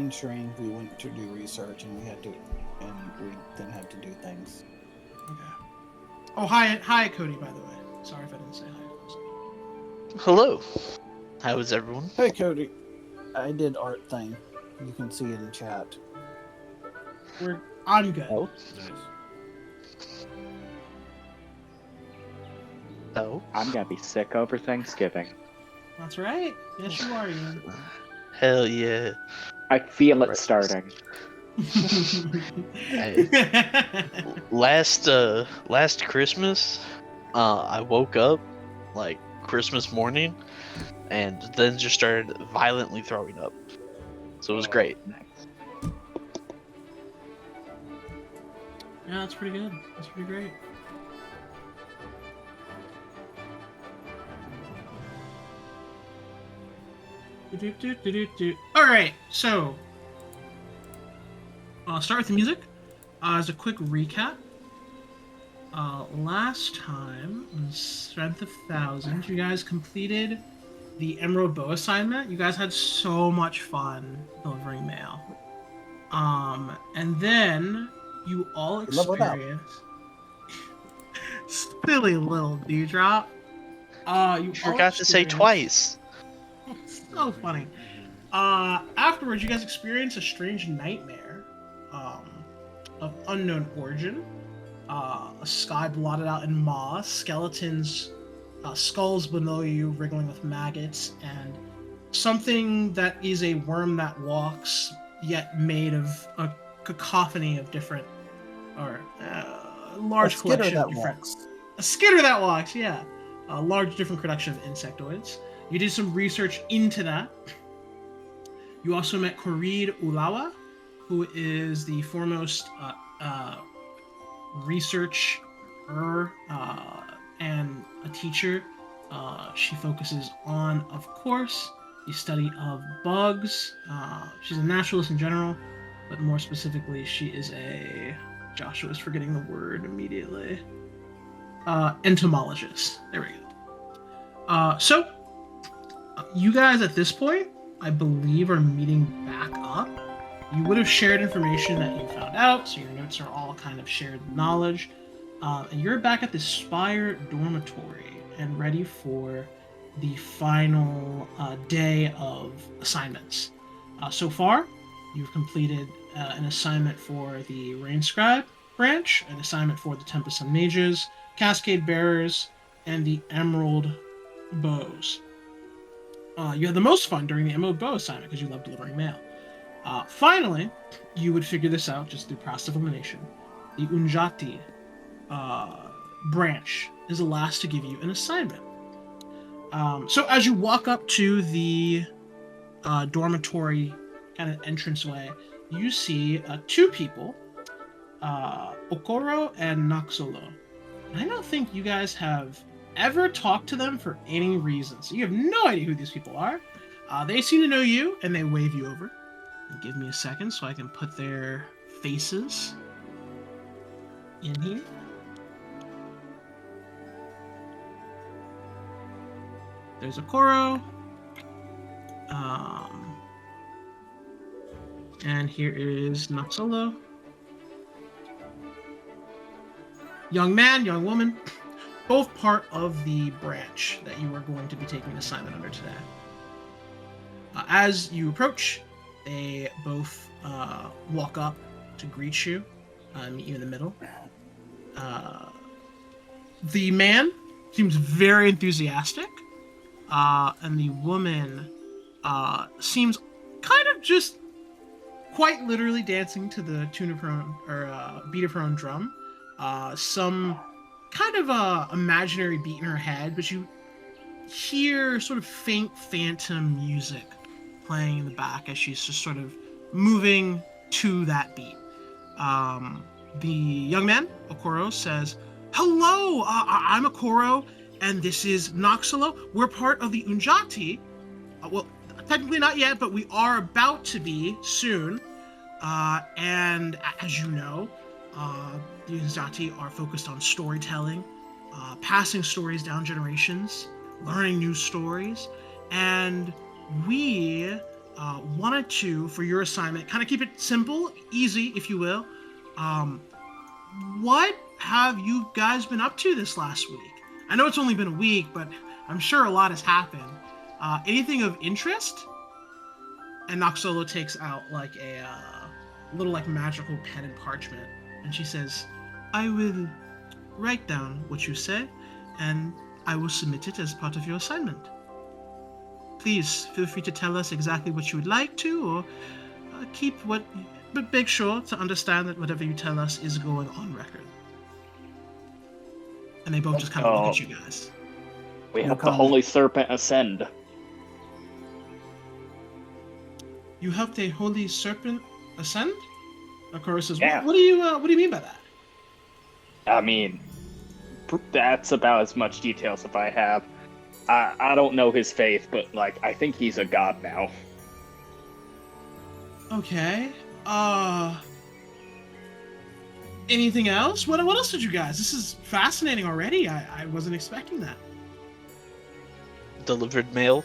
ensuring we went to do research, and we then had to do things. Okay. Oh, hi, Cody. By the way, sorry if I didn't say hi. Hello. How is everyone? Hey, Cody. I did art thing. You can see it in chat. I'm good. Oh, Nice. Oh. I'm gonna be sick over Thanksgiving. That's right. Yes, you are, Ian. Hell yeah. I feel it Right. starting. Last Christmas, I woke up like Christmas morning, and then just started violently throwing up. So it was great. Nice. Yeah, that's pretty good. That's pretty great. All right, so I'll start with the music. As a quick recap, last time on Strength of Thousand, you guys completed the Emerald Bow assignment. You guys had so much fun delivering mail. And then you all Leveled up. experienced silly little dewdrop. You all Forgot to say experienced- twice. So funny. Afterwards, you guys experience a strange nightmare of unknown origin. A sky blotted out in moss, skeletons, skulls below you wriggling with maggots, and something that is a worm that walks, yet made of a cacophony of different, or large A skitter collection of that different. walks. A skitter that walks, yeah. A large different collection of insectoids. You did some research into that. You also met Korid Ulawa, who is the foremost researcher and a teacher. She focuses on, of course, the study of bugs. She's a naturalist in general, but more specifically, she is a... Joshua's forgetting the word immediately. Entomologist. There we go. So, you guys at this point, I believe, are meeting back up. You would have shared information that you found out, so your notes are all kind of shared knowledge. And you're back at the Spire dormitory and ready for the final day of assignments. So far, you've completed an assignment for the Rain Scribe branch, an assignment for the Tempest Sun Mages, Cascade Bearers, and the Emerald Bows. You had the most fun during the Emerald Bow assignment because you love delivering mail. Finally, you would figure this out just through process of elimination. The Unjati branch is the last to give you an assignment. So as you walk up to the dormitory kind of entranceway, you see two people, Okoro and Naxolo. I don't think you guys have ever talked to them for any reason, so you have no idea who these people are. They seem to know you, and they wave you over. And give me a second so I can put their faces in here. There's Okoro. And here is Naxolo. Young man, young woman, both part of the branch that you are going to be taking an assignment under today. As you approach, they both walk up to greet you, meet you in the middle. The man seems very enthusiastic, and the woman seems kind of just quite literally dancing to the tune of her own, or beat of her own drum. Some kind of imaginary beat in her head, but you hear sort of faint phantom music playing in the back as she's just sort of moving to that beat. The young man, Okoro, says, "Hello, I'm Okoro, and this is Naxolo. We're part of the Unjati. Well, technically not yet, but we are about to be soon. And as you know, the Unjati are focused on storytelling, passing stories down generations, learning new stories, and we wanted to, for your assignment, kind of keep it simple, easy, if you will. What have you guys been up to this last week? I know it's only been a week, but I'm sure a lot has happened. Anything of interest? And Noxolo takes out like a little like magical pen and parchment, and she says, "I will write down what you say, and I will submit it as part of your assignment. Please feel free to tell us exactly what you would like to, or keep what, but make sure to understand that whatever you tell us is going on record." And they both just kind of look at you guys. We have the Holy Serpent ascend. You helped a holy serpent ascend? Akora says, Yeah. what do you mean by that? I mean, that's about as much details as I have. I don't know his faith, but, like, I think he's a god now. Okay. Anything else? What else did you guys? This is fascinating already. I wasn't expecting that. Delivered mail.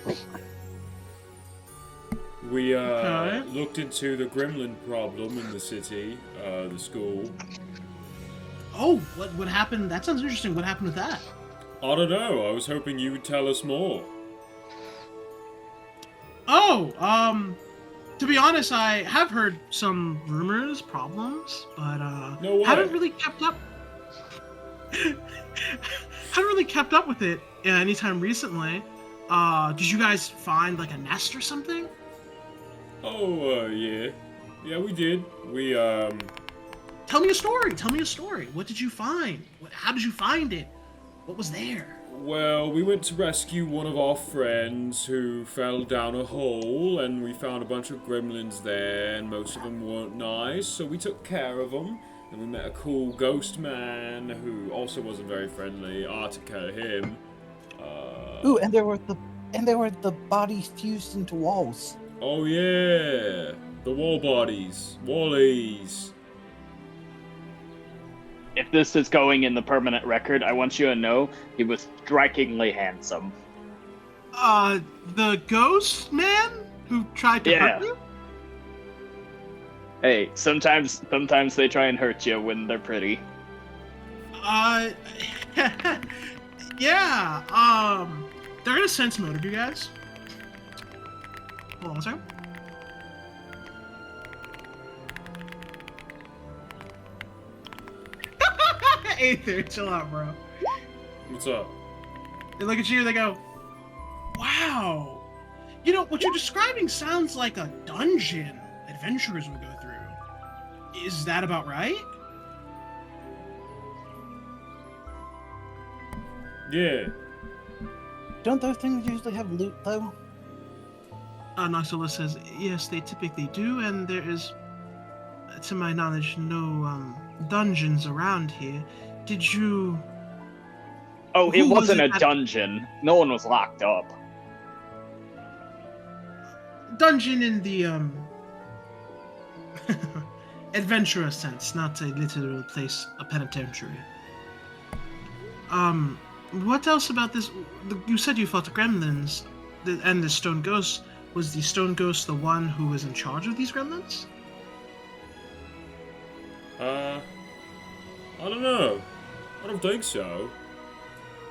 We Okay. looked into the gremlin problem in the city, the school. Oh, what happened? That sounds interesting. What happened with that? I don't know, I was hoping you would tell us more. Oh, to be honest, I have heard some rumors, problems, but No way. haven't really kept up. haven't really kept up with it anytime recently. Did you guys find like a nest or something? Oh, yeah. Yeah, we did. We, Tell me a story. Tell me a story. What did you find? How did you find it? What was there? well, we went to rescue one of our friends who fell down a hole, and we found a bunch of gremlins there, and most of them weren't nice, so we took care of them. And we met a cool ghost man who also wasn't very friendly. I took care of him. Ooh, and there were the bodies fused into walls. Oh yeah, the wall bodies, wallies. If this is going in the permanent record, I want you to know he was strikingly handsome. The ghost man who tried to hurt you? Hey, sometimes they try and hurt you when they're pretty. Yeah, they're gonna sense motive, you guys. Hold on a second. Aether, chill out, bro. What's up? They look at you, they go, "Wow. You know, what you're describing sounds like a dungeon adventurers would go through. Is that about right?" Yeah. Don't those things usually have loot, though? Noxola says, "Yes, they typically do, and there is, to my knowledge, no dungeons around here. Did you..." Oh, it Who was wasn't it a that- dungeon. No one was locked up. Dungeon in the, adventurous sense, not a literal place, a penitentiary. What else about this? You said you fought the gremlins, and the stone ghost. Was the stone ghost the one who was in charge of these gremlins? I don't know. I don't think so.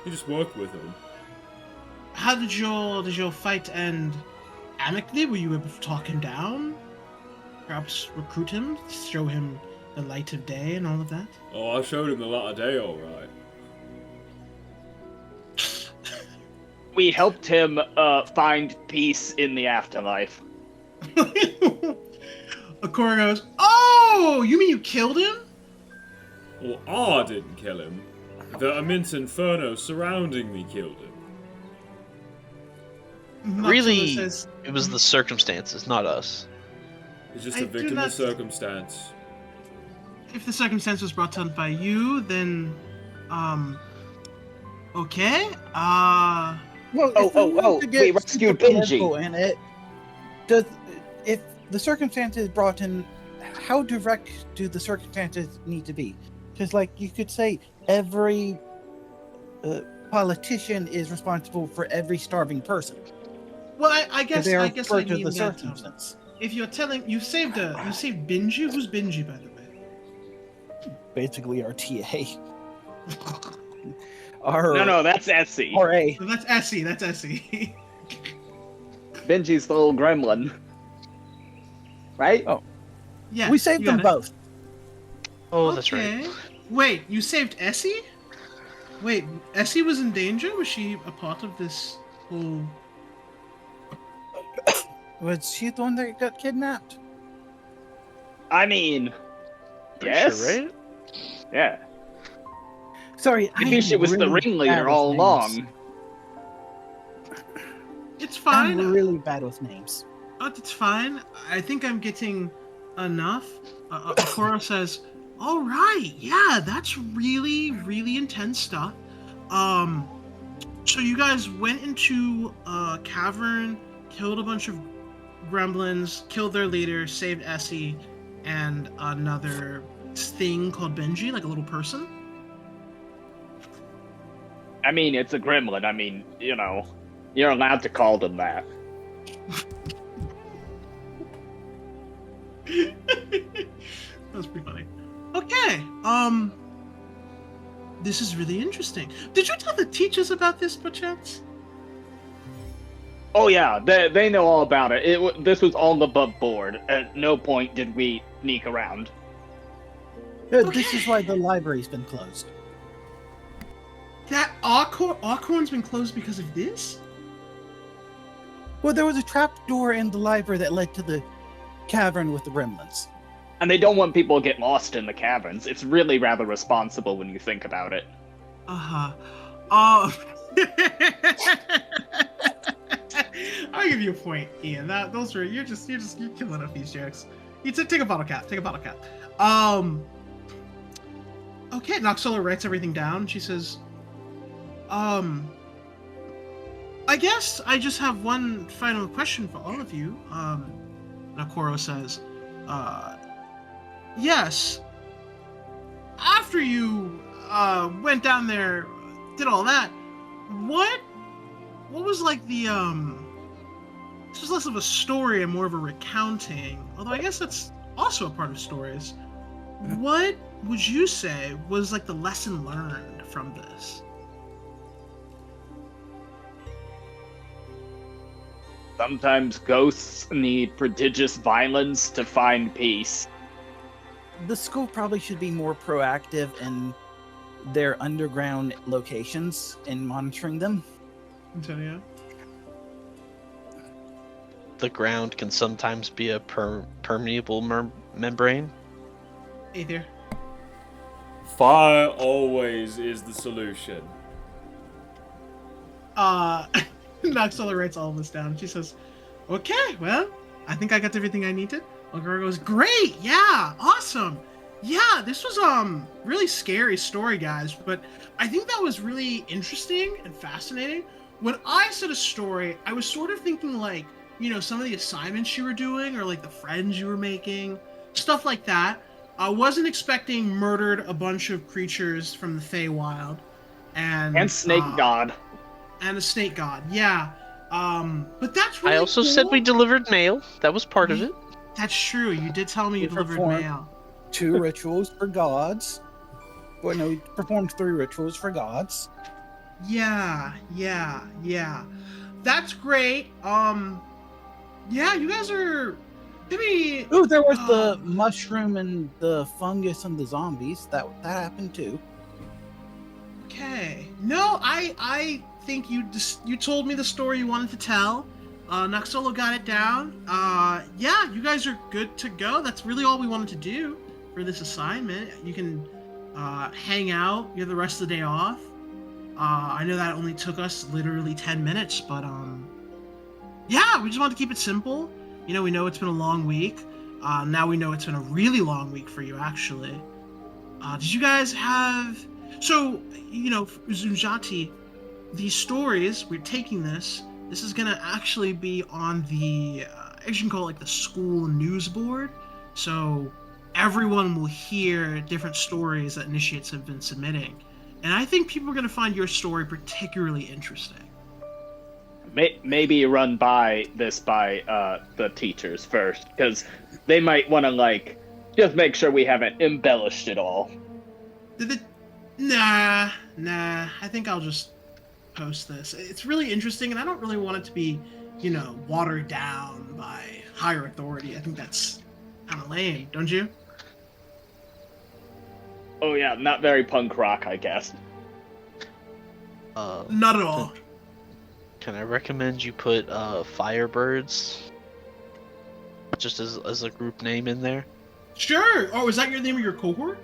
You just work with them. How did your fight end amicably? Were you able to talk him down? Perhaps recruit him, show him the light of day and all of that? Oh, I showed him the light of day, alright. We helped him find peace in the afterlife. Akora goes, "Oh, you mean you killed him?" Well, I didn't kill him. The immense inferno surrounding me killed him. Really? Noxola says, It was the circumstances, not us. He's just I a do victim not- of circumstance. if the circumstance was brought on by you, then, okay. Well, Oh, if we oh, want oh, to we get rescued super Benji. political in it, if the circumstances brought in, how direct do the circumstances need to be? Because, like, you could say every politician is responsible for every starving person. Well, I 'Cause guess they I are guess I referred to mean the that circumstance. if you're telling you saved Benji. Who's Benji, by the way? Basically, our TA. Our No, that's Essie. RA. So that's Essie. That's Essie. Benji's the little gremlin. Right? Oh. Yeah. We saved you them got it. both. Oh, that's right. Okay. Wait, you saved Essie? Wait, Essie was in danger? Was she a part of this whole... Was she the one that got kidnapped? I mean, Pretty yes. sure, right? Yeah. Sorry, Maybe she was the really bad ringleader with all names. along. It's fine. I'm really bad with names. It's fine. I think I'm getting enough. Okoro says, all right, yeah, that's really, really intense stuff. So you guys went into a cavern, killed a bunch of gremlins, killed their leader, saved Essie, and another thing called Benji, like a little person. I mean, it's a gremlin. I mean, you know, you're allowed to call them that. That's pretty funny. Okay, this is really interesting. Did you tell the teachers about this, perchance? Oh yeah, they know all about it. This was all above board. At no point did we sneak around. This is why the library's been closed. That Arkhorn's been closed because of this? Well, there was a trap door in the library that led to the cavern with the gremlins. And they don't want people to get lost in the caverns. It's really rather responsible when you think about it. Uh-huh. I'll give you a point, Ian. You're killing off these jokes. You take a bottle cap. Take a bottle cap. Okay, Noxella writes everything down. She says, I guess I just have one final question for all of you. Nakoro says, yes. After you went down there, did all that, what was like the this was less of a story and more of a recounting, although I guess that's also a part of stories. What would you say was like the lesson learned from this? Sometimes ghosts need prodigious violence to find peace. The school probably should be more proactive in their underground locations and monitoring them. Antonio? The ground can sometimes be a permeable membrane. Aether? Fire always is the solution. Noxella writes all of this down. She says, okay, well, I think I got everything I needed. Ogura goes, great, yeah, awesome. Yeah, this was really scary story, guys, but I think that was really interesting and fascinating. When I said a story, I was sort of thinking like, you know, some of the assignments you were doing or like the friends you were making, stuff like that. I wasn't expecting murdered a bunch of creatures from the Feywild. And Snake God. And a snake god, yeah. But that's really I also cool. said we delivered mail. That was part of it. That's true. You did tell me you We delivered performed mail. 2 rituals for gods. Well, no, we performed 3 rituals for gods. Yeah. That's great. Yeah, you guys are maybe. Ooh, there was the mushroom and the fungus and the zombies. That happened too. Okay. No, I think you told me the story you wanted to tell. Noxolo got it down. Yeah, you guys are good to go. That's really all we wanted to do for this assignment. You can hang out. You have the rest of the day off. I know that only took us literally 10 minutes, but yeah, we just wanted to keep it simple. You know, we know it's been a long week. Now we know it's been a really long week for you, actually. Did you guys have... So, you know, Zunjati, these stories, we're taking this is going to actually be on the, as you can call it, like the school news board. So everyone will hear different stories that initiates have been submitting. And I think people are going to find your story particularly interesting. maybe run by the teachers first, because they might want to just make sure we haven't embellished it all. Nah. I think I'll just post this. It's really interesting, and I don't really want it to be, watered down by higher authority. I think that's kind of lame, don't you? Oh yeah, not very punk rock, I guess. Not at all. Can I recommend you put Firebirds just as a group name in there? Sure. Oh, is that your name of your cohort?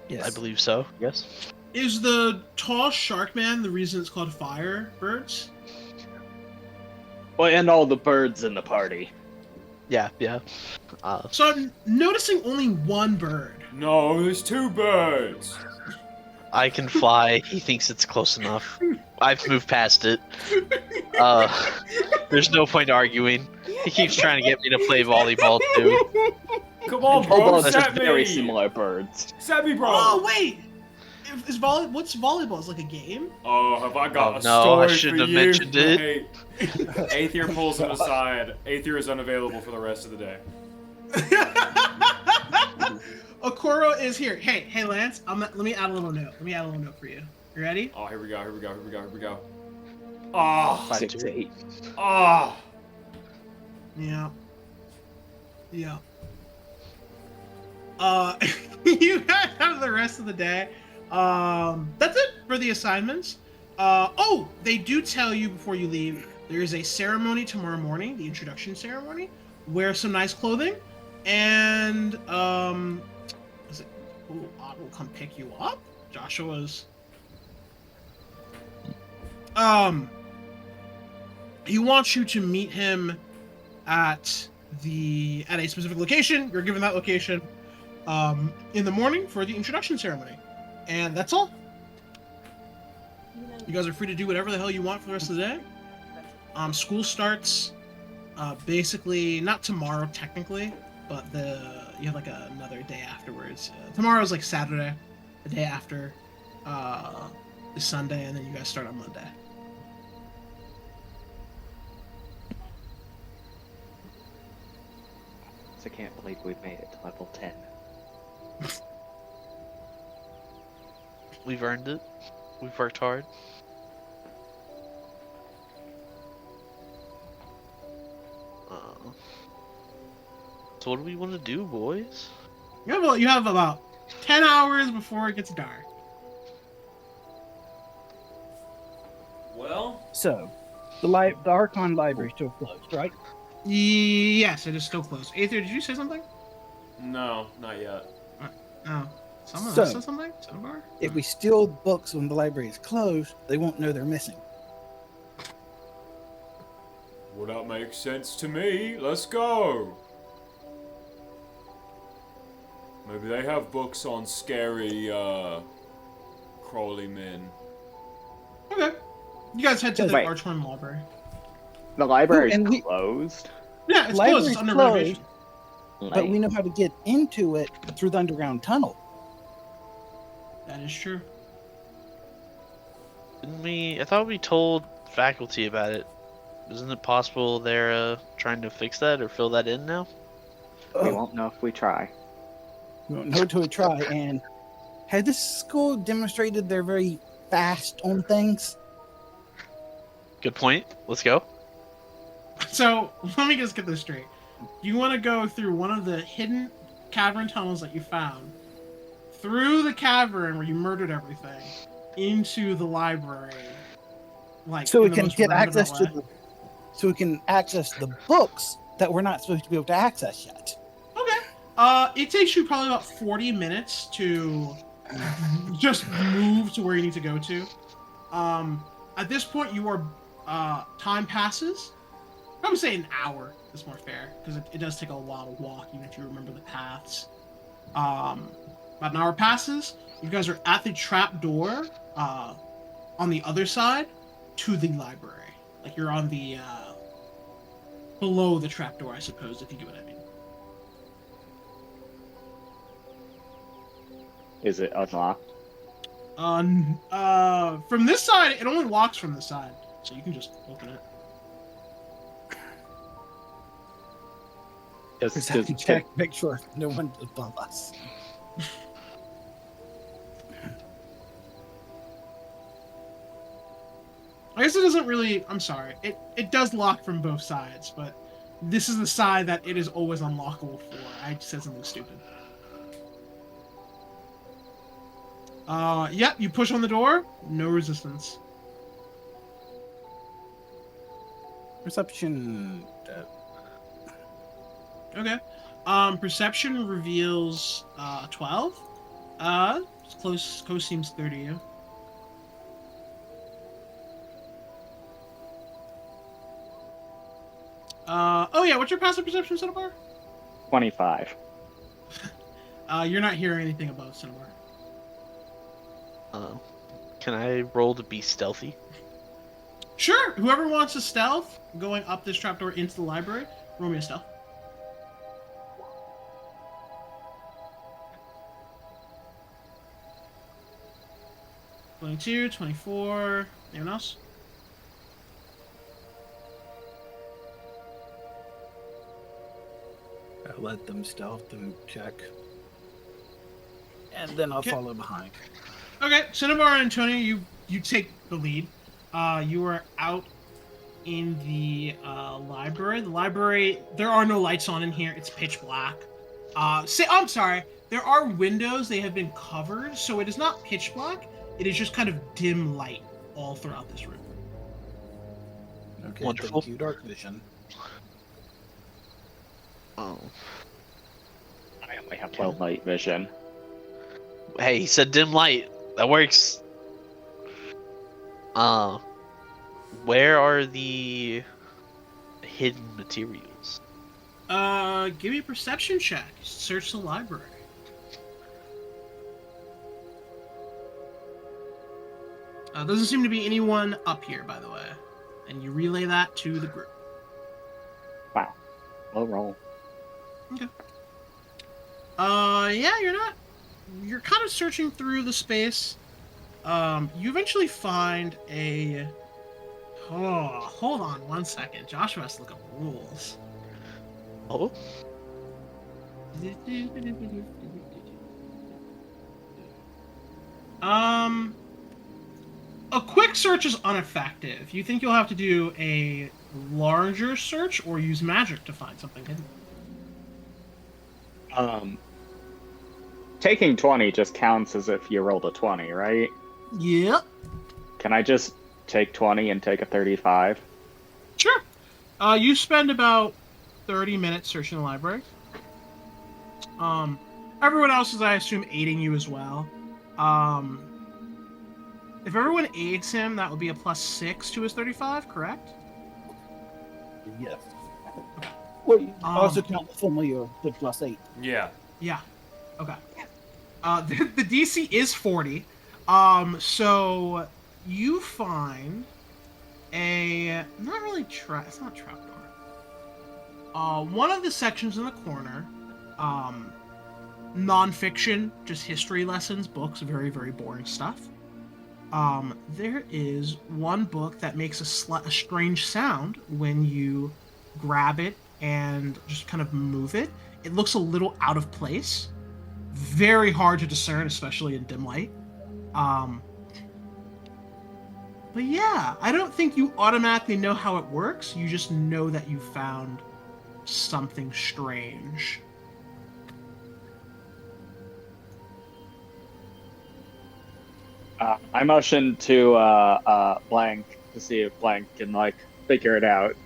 Yes. I believe so. Yes. Is the tall shark man the reason it's called Firebirds? Well, and all the birds in the party. Yeah. So I'm noticing only one bird. No, there's 2 birds. I can fly. He thinks it's close enough. I've moved past it. There's no point arguing. He keeps trying to get me to play volleyball too. Come on, Although bro, they're set very me. similar birds. Set me, bro. Oh wait, what's volleyball? Is it like a game? Oh, have I got Oh, a no, story I shouldn't for have you? mentioned it. Aether pulls him aside. Aether is unavailable for the rest of the day. Okoro is here. Hey, Lance. Let me add a little note. Let me add a little note for you. You ready? Oh, here we go. Oh, 6 to 8. oh. Yeah. You guys have the rest of the day. That's it for the assignments. They do tell you before you leave, there is a ceremony tomorrow morning, the introduction ceremony. Wear some nice clothing, and Odd will come pick you up. Joshua's. He wants you to meet him at a specific location. You're given that location in the morning for the introduction ceremony, and that's all. You guys are free to do whatever the hell you want for the rest of the day. School starts basically not tomorrow technically, but you have another day afterwards. Tomorrow's like Saturday, the day after is Sunday, and then you guys start on Monday. I can't believe we've made it to level 10. We've earned it. We've worked hard. So what do we want to do, boys? You have about 10 hours before it gets dark. Well, So, the Archon Library is still closed, right? Yes, it is still closed. Aether, did you say something? no, not yet. No. Someone So- else said something? Sonar? If we steal books when the library is closed, they won't know they're missing. Well, that makes sense to me. Let's go. Maybe they have books on scary, crawly men. Okay. You guys head to the Wait. Archon Library. The library's and we- closed. Yeah, it's closed. Library's It's under closed. renovation. But we know how to get into it through the underground tunnel. That is true. I thought we told faculty about it. Isn't it possible they're trying to fix that or fill that in now? We won't know if we try. We won't know until we try. And has this school demonstrated they're very fast on things? Good point. Let's go. So, let me just get this straight. You want to go through one of the hidden cavern tunnels that you found, through the cavern where you murdered everything, into the library. So we in the can most get roundabout access to way. so we can access the books that we're not supposed to be able to access yet. Okay. It takes you probably about 40 minutes to just move to where you need to go to. At this point, you are time passes. I would say an hour is more fair because it does take a while to walk, even if you remember the paths. About an hour passes. You guys are at the trap door on the other side to the library. Like you're on the below the trap door, I suppose, if you get what I mean. Is it unlocked? From this side, it only locks from this side. so you can just open it. Perception check. Make sure no one's above us. I guess it doesn't really. I'm sorry. It does lock from both sides, but this is the side that it is always unlockable for. I said something stupid. Yep. You push on the door. No resistance. Perception. Okay. Perception reveals 12. It's close seems 30 to you. Oh yeah, what's your passive perception, Cinnabar? 25. You're not hearing anything above Cinnabar. Can I roll to be stealthy? Sure. Whoever wants a stealth going up this trapdoor into the library, roll me a stealth. 22, 24. Anyone else? I'll let them stealth and check. And then I'll Okay. follow behind. Okay, Cinnabar and Antonio, you take the lead. You are out in the library. The library, there are no lights on in here. It's pitch black. I'm sorry. There are windows. They have been covered, so it is not pitch black. It is just kind of dim light all throughout this room. Okay, Wonderful. thank you, dark vision. Oh. I only have low light vision. Hey, he said dim light. That works. Where are the hidden materials? Give me a perception check. Search the library. Doesn't seem to be anyone up here, by the way. And you relay that to the group. Wow. Low roll. Yeah, you're kind of searching through the space. You eventually find a... Oh, hold on one second. Joshua has to look up rules. Oh, A quick search is ineffective. You think you'll have to do a larger search or use magic to find something hidden? Taking 20 just counts as if you rolled a 20, right? Yep. Can I just take 20 and take a 35? Sure. You spend about 30 minutes searching the library. Everyone else is, I assume, aiding you as well. If everyone aids him, that would be a +6 to his 35, correct? Yes. Well, you also count the familiar, the +8. Yeah. Yeah. Okay. The DC is 40. So you find a not really it's not trapdoor. One of the sections in the corner, non-fiction, just history lessons, books, very, very boring stuff. There is one book that makes a strange sound when you grab it and just kind of move it. It looks a little out of place. Very hard to discern, especially in dim light. But yeah, I don't think you automatically know how it works. You just know that you found something strange. I motioned to Blank to see if Blank can like figure it out.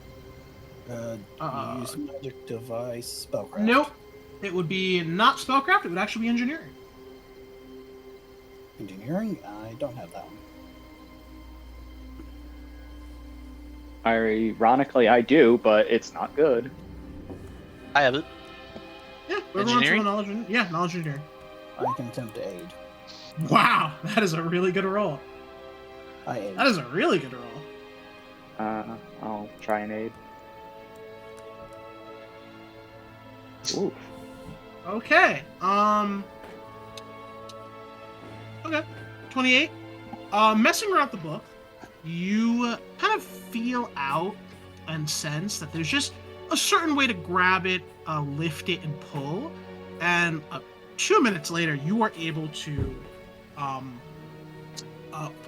Use magic device, spellcraft. Nope. It would be not spellcraft, it would actually be engineering. Engineering? I don't have that one. Ironically, I do, but it's not good. I have it. Yeah, whoever wants Engineering? some knowledge, knowledge engineering. I can attempt to aid. Wow, that is a really good roll. I aid. That is a really good roll. I'll try and aid. Ooh. Okay. Okay. 28. Messing around with the book, you kind of feel out and sense that there's just a certain way to grab it, lift it, and pull. And 2 minutes later, you are able to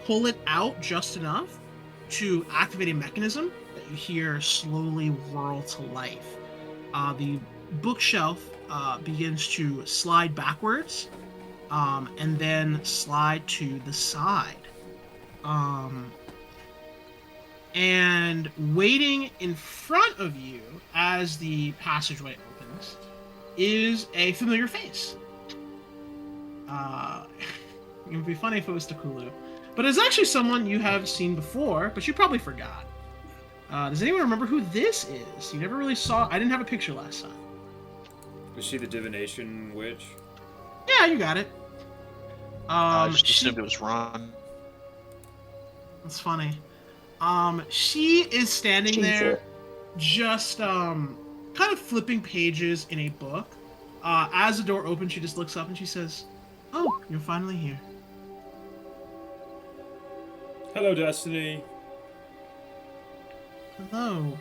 pull it out just enough to activate a mechanism that you hear slowly whirl to life. The bookshelf begins to slide backwards and then slide to the side. And waiting in front of you as the passageway opens is a familiar face. It would be funny if it was Takulu. But it's actually someone you have seen before, but you probably forgot. Does anyone remember who this is? You never really saw... I didn't have a picture last time. Was she the divination witch? Yeah, you got it. I just assumed it was Ron. That's funny. She is standing there, Jesus. just kind of flipping pages in a book. As the door opens, she just looks up and she says, "Oh, you're finally here." Hello, Destiny. Hello.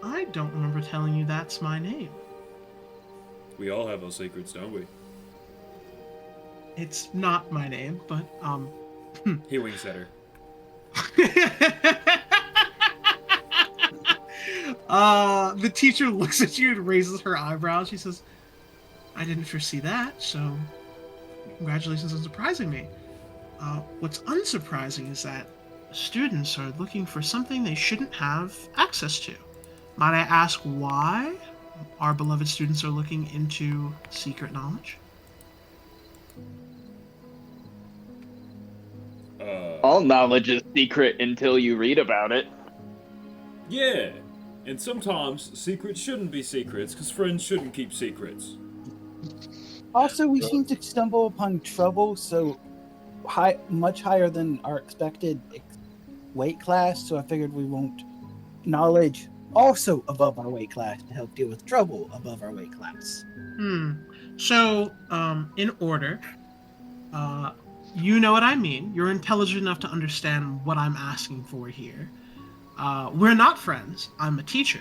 I don't remember telling you that's my name. We all have our secrets, don't we? It's not my name, but He winks at her. The teacher looks at you and raises her eyebrows. She says, "I didn't foresee that, so congratulations on surprising me. What's unsurprising is that students are looking for something they shouldn't have access to. Might I ask why our beloved students are looking into secret knowledge?" All knowledge is secret until you read about it. Yeah. And sometimes secrets shouldn't be secrets, because friends shouldn't keep secrets. Also, we seem to stumble upon trouble so much higher than our expected weight class, so I figured we won't knowledge also above our weight class to help deal with trouble above our weight class. So, in order, you know what I mean. You're intelligent enough to understand what I'm asking for here. We're not friends. I'm a teacher.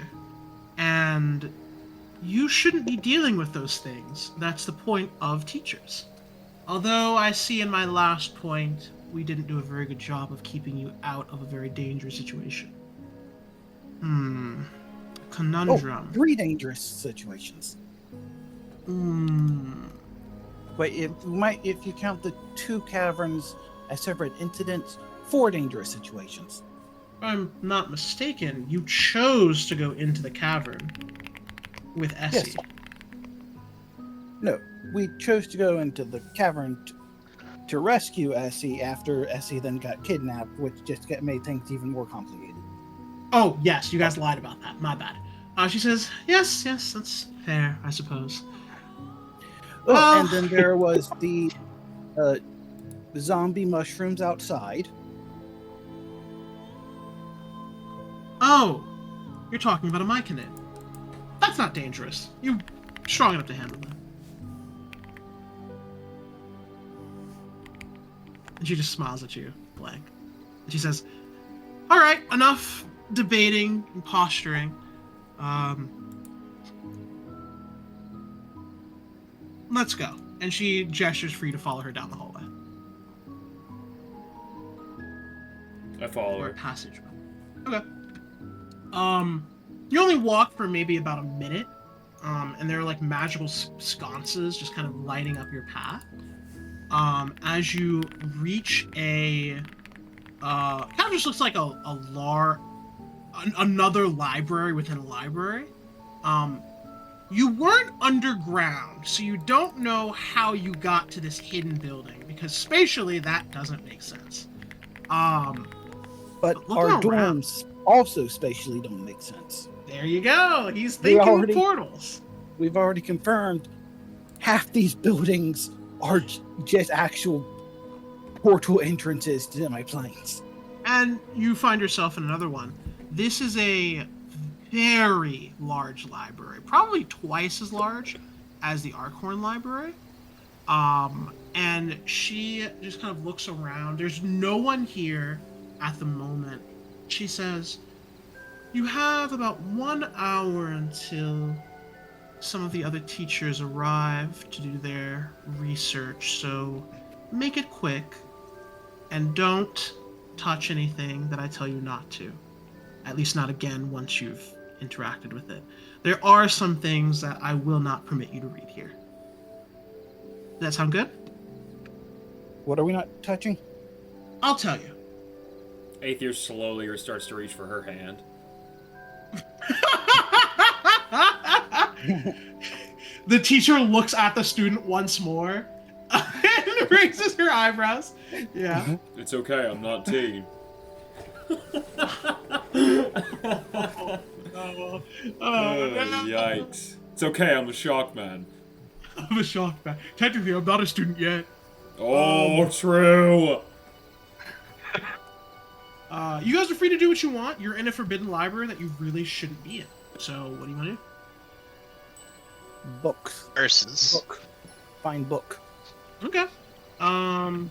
And you shouldn't be dealing with those things. That's the point of teachers. Although I see in my last point, we didn't do a very good job of keeping you out of a very dangerous situation. Conundrum. 3 dangerous situations. But if you count the 2 caverns as separate incidents, 4 dangerous situations. If I'm not mistaken, you chose to go into the cavern with Essie. Yes. No, we chose to go into the cavern to rescue Essie after Essie then got kidnapped, which just made things even more complicated. Oh, yes, you guys lied about that. My bad. She says, yes, that's fair, I suppose. Oh, and then there was the zombie mushrooms outside. Oh, you're talking about a myconid. That's not dangerous. You're strong enough to handle them. And she just smiles at you, blank. And she says, all right, enough debating and posturing. Let's go. And she gestures for you to follow her down the hallway. I follow Or her. passageway. Okay. You only walk for maybe about a minute, and there are like magical sconces just kind of lighting up your path. As you reach a, kind of just looks like another library within a library. You weren't underground, so you don't know how you got to this hidden building, because spatially that doesn't make sense. But looking our around- dorms also spatially don't make sense. There you go. He's thinking already- of portals. We've already confirmed half these buildings are just actual portal entrances to semi-planes. And you find yourself in another one. This is a very large library, probably twice as large as the Arkhorn library. And she just kind of looks around. There's no one here at the moment. She says, "You have about 1 hour until some of the other teachers arrive to do their research, so make it quick, and don't touch anything that I tell you not to. At least not again once you've interacted with it. There are some things that I will not permit you to read here." Does that sound good? What are we not touching? I'll tell you. Aether slowly starts to reach for her hand. The teacher looks at the student once more and raises her eyebrows. Yeah. It's okay, I'm not teen. Yikes. It's okay, I'm a shock man. I'm a shocked man. Technically, I'm not a student yet. Oh, true! You guys are free to do what you want. You're in a forbidden library that you really shouldn't be in. So, what do you want to do? Books. Curses. Book. Find book. Okay. Party.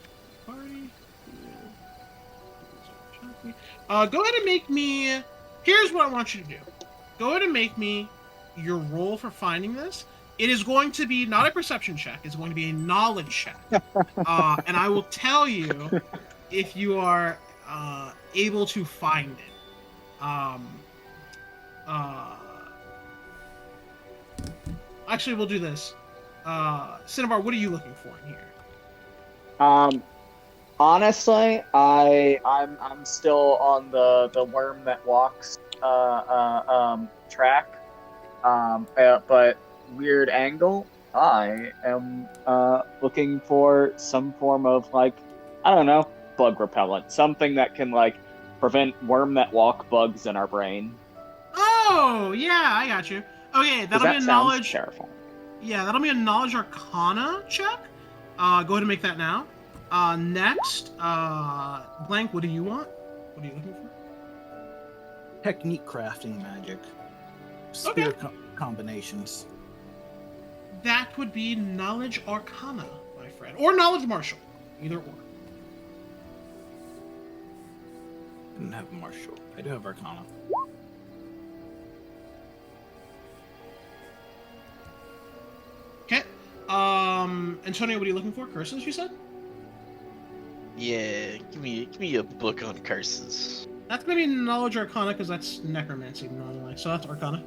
Go ahead and make me. Here's what I want you to do. Go ahead and make me your roll for finding this. It is going to be not a perception check. It's going to be a knowledge check. And I will tell you if you are able to find it. Actually, we'll do this. Cinnabar, what are you looking for in here? Honestly, I'm still on the worm that walks track. But weird angle. I am looking for some form of, like, I don't know, bug repellent, something that can, like, prevent worm that walk bugs in our brain. Oh, yeah, I got you. Okay, that'll be a knowledge. Terrifying. Yeah, that'll be a knowledge arcana check. Go ahead and make that now. Next, Blank, what do you want? What are you looking for? Technique crafting magic. Okay. Spear combinations. That would be knowledge arcana, my friend. Or knowledge martial. Either or. I don't have martial. I do have arcana. Okay. Antonio, what are you looking for? Curses, you said? Yeah, give me a book on curses. That's gonna be knowledge arcana because that's necromancy normally. So that's arcana.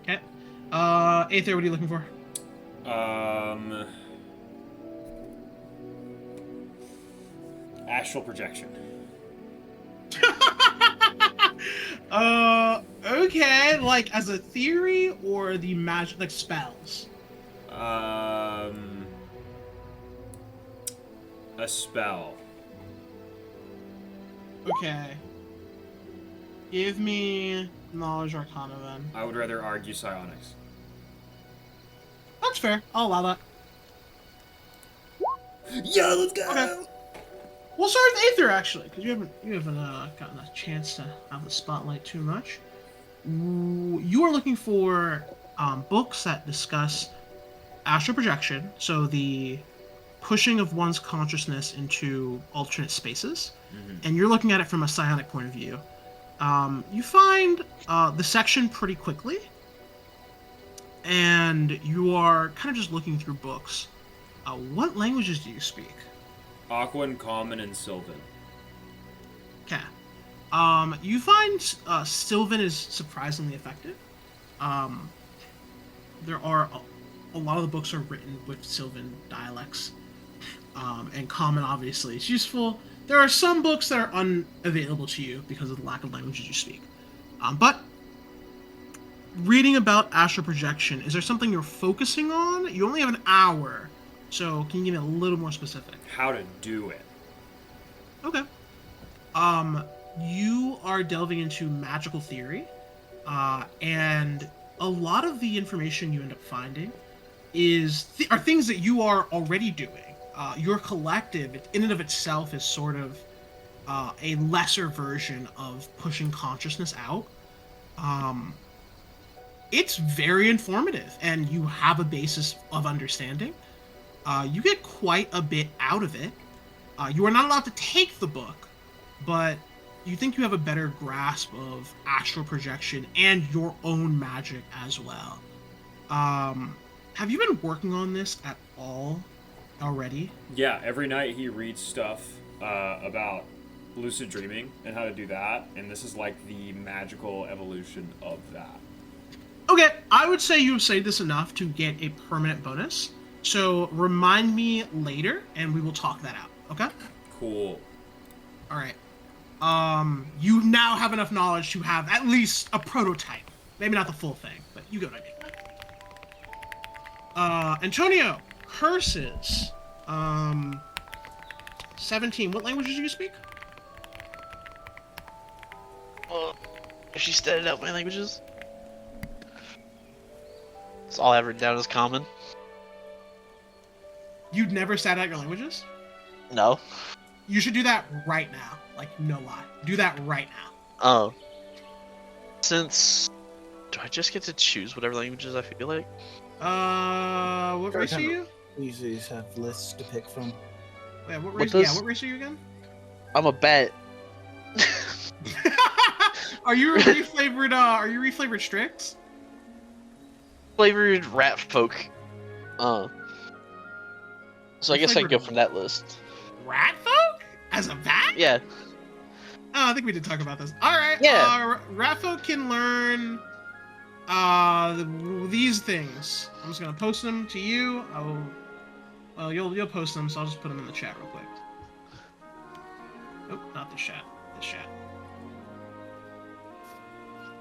Okay. Aether, what are you looking for? Astral projection. Okay, like as a theory or the magic, like spells? A spell. Okay. Give me knowledge arcana then. I would rather argue psionics. That's fair. I'll allow that. Yeah, let's go! Okay. We'll start with Aether actually, because you haven't gotten a chance to have the spotlight too much. You are looking for books that discuss astral projection, so the pushing of one's consciousness into alternate spaces, and you're looking at it from a psionic point of view. You find the section pretty quickly, and you are kind of just looking through books. What languages do you speak? Aquan, Common, and Sylvan. Okay. You find Sylvan is surprisingly effective. There are a lot of the books are written with Sylvan dialects, and Common obviously is useful. There are some books that are unavailable to you because of the lack of languages you speak. But reading about astral projection, is there something you're focusing on? You only have an hour, so can you give me a little more specific? How to do it. Okay. You are delving into magical theory, and a lot of the information you end up finding are things that you are already doing. Your collective, in and of itself, is sort of a lesser version of pushing consciousness out. It's very informative, and you have a basis of understanding. You get quite a bit out of it. You are not allowed to take the book, but you think you have a better grasp of astral projection and your own magic as well. Have you been working on this at all already? Yeah, every night he reads stuff about lucid dreaming and how to do that, and this is like the magical evolution of that. Okay, I would say you've saved this enough to get a permanent bonus. So remind me later, and we will talk that out. Okay? Cool. All right. You now have enough knowledge to have at least a prototype. Maybe not the full thing, but you get what I mean. Antonio, curses. 17. What languages do you speak? If she studied out my languages, that's all I have written down as common. You'd never sat out your languages? No. You should do that right now. Like, no lie. Do that right now. Oh. Since, do I just get to choose whatever languages I feel like? What race are you? We usually have lists to pick from. Yeah, what What race? does- Yeah, what race are you again? I'm a bat. Are you reflavored? Are you reflavored Strix? Flavored rat folk. So I guess I can go from that list. Rat folk as a bat? Yeah. Oh, I think we did talk about this. All right. Yeah. Rat folk can learn these things. I'm just gonna post them to you. Well, you'll post them, so I'll just put them in the chat real quick. Oh, not the chat. This chat.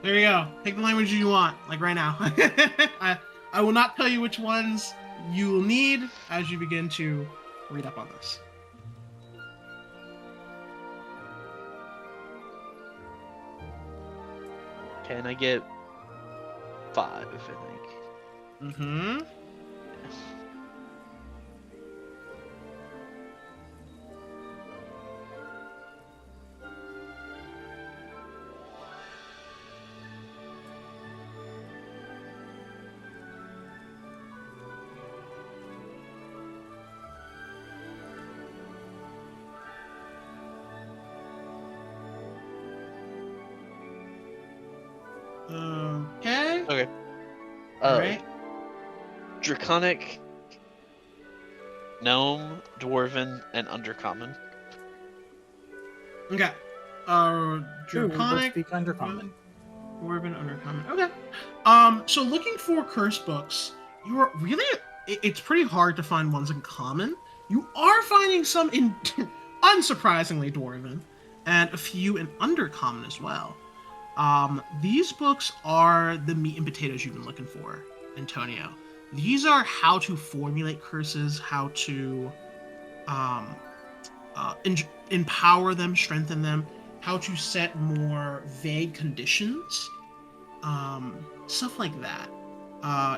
There you go. Pick the language you want, like right now. I will not tell you which ones you will need as you begin to read up on this. Can I get 5, I think. Mm-hmm. Okay. Okay. Alright. Draconic, Gnome, Dwarven, and Undercommon. Okay. Sure, we both Draconic, speak Undercommon. Dwarven, Undercommon. Okay. So looking for curse books, you are really. It's pretty hard to find ones in common. You are finding some in, unsurprisingly, Dwarven, and a few in Undercommon as well. These books are the meat and potatoes you've been looking for, Antonio. These are how to formulate curses, how to empower them, strengthen them, how to set more vague conditions, stuff like that.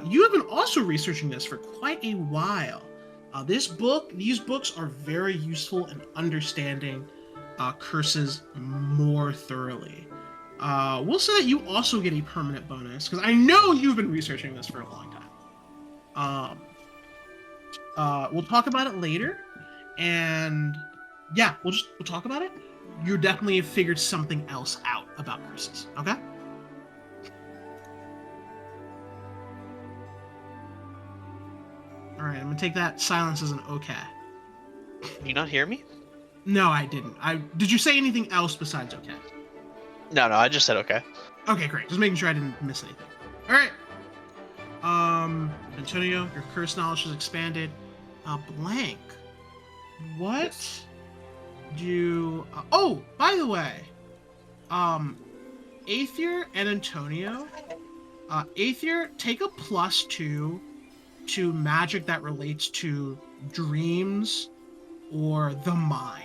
You have been also researching this for quite a while. These books are very useful in understanding curses more thoroughly. We'll say that you also get a permanent bonus, because I know you've been researching this for a long time. We'll talk about it later, and yeah, we'll talk about it. You definitely have figured something else out about curses, okay? Alright, I'm gonna take that silence as an okay. Can you not hear me? No, I didn't. Did you say anything else besides okay? No, I just said okay. Okay, great. Just making sure I didn't miss anything. All right. Antonio, your curse knowledge has expanded. Blank. What do? Oh, by the way, Aether and Antonio. Aether, take a +2 to magic that relates to dreams or the mind.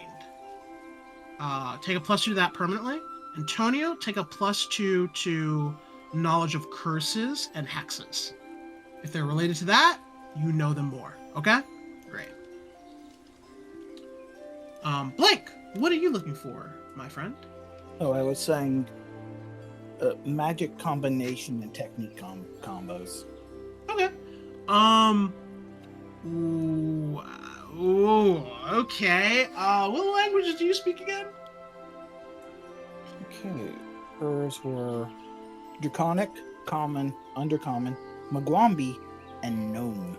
Take a +2 to that permanently. Antonio, take a +2 to knowledge of curses and hexes. If they're related to that, you know them more. Okay? Great. Blake, what are you looking for, my friend? Oh, I was saying magic combination and technique combos. Okay. Ooh, okay. What languages do you speak again? Okay. Hers were Draconic, Common, Undercommon, Magwambi, and Gnome.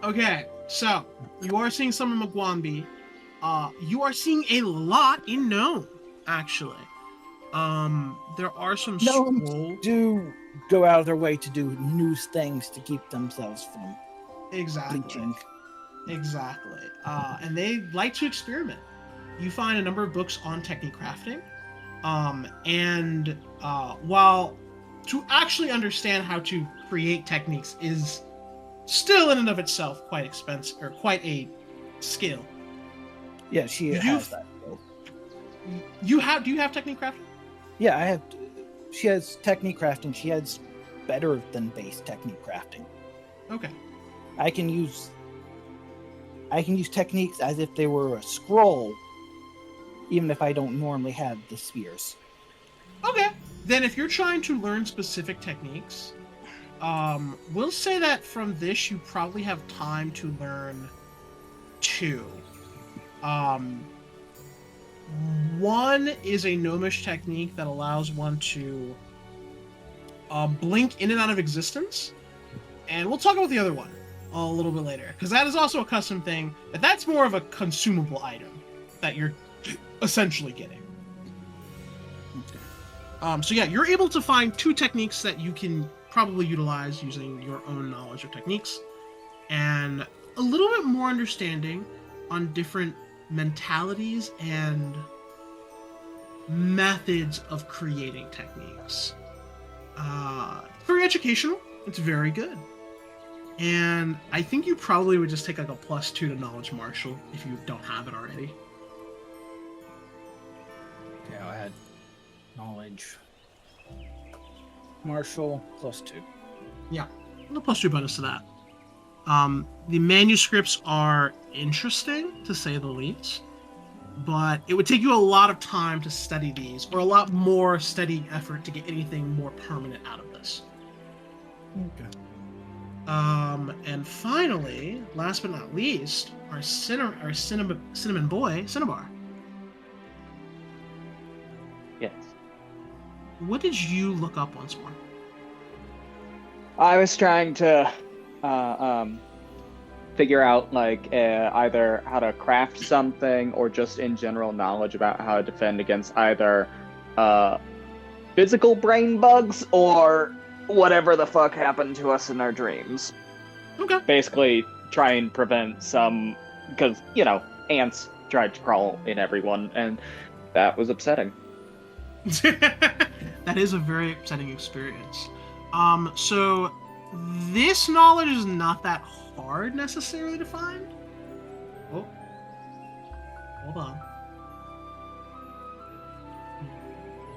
Okay, so you are seeing some in Magwambi. You are seeing a lot in Gnome, actually. There are some Gnomes scrolls. do go out of their way to do new things to keep themselves from Exactly. bleaching. Exactly. And they like to experiment. You find a number of books on technique crafting. And while to actually understand how to create techniques is still in and of itself quite expensive or quite a skill. Yeah, she You has do- that. skill. Do you have technique crafting? Yeah, I have. She has technique crafting. She has better than base technique crafting. Okay. I can use techniques as if they were a scroll, even if I don't normally have the spheres. Okay. Then if you're trying to learn specific techniques, we'll say that from this you probably have time to learn 2. One is a gnomish technique that allows one to blink in and out of existence, and we'll talk about the other one a little bit later, because that is also a custom thing, but that's more of a consumable item that you're essentially getting. So yeah, you're able to find 2 techniques that you can probably utilize using your own knowledge of techniques, and a little bit more understanding on different mentalities and methods of creating techniques. Very educational. It's very good. And I think you probably would just take like a +2 to knowledge martial if you don't have it already. Okay, I had knowledge. Martial +2. Yeah, a +2 bonus to that. The manuscripts are interesting, to say the least, but it would take you a lot of time to study these, or a lot more studying effort to get anything more permanent out of this. Okay. And finally, last but not least, our cinnamon boy, Cinnabar. Yes. What did you look up once more? I was trying to figure out like either how to craft something or just in general knowledge about how to defend against either physical brain bugs or whatever the fuck happened to us in our dreams. Okay. Basically, try and prevent some, because ants tried to crawl in everyone, and that was upsetting. That is a very upsetting experience. So this knowledge is not that hard necessarily to find. Oh, hold on.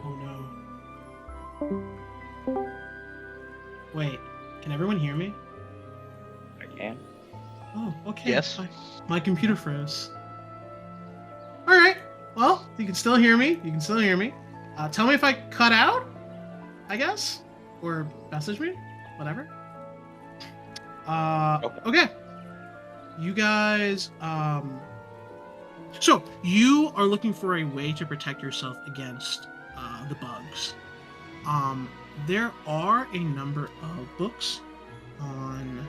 Oh no. Wait, can everyone hear me? I can. Oh, okay. Yes. My computer froze. All right. Well, you can still hear me. You can still hear me. Tell me if I cut out, I guess, or message me, whatever. Okay. You guys. So you are looking for a way to protect yourself against the bugs. There are a number of books on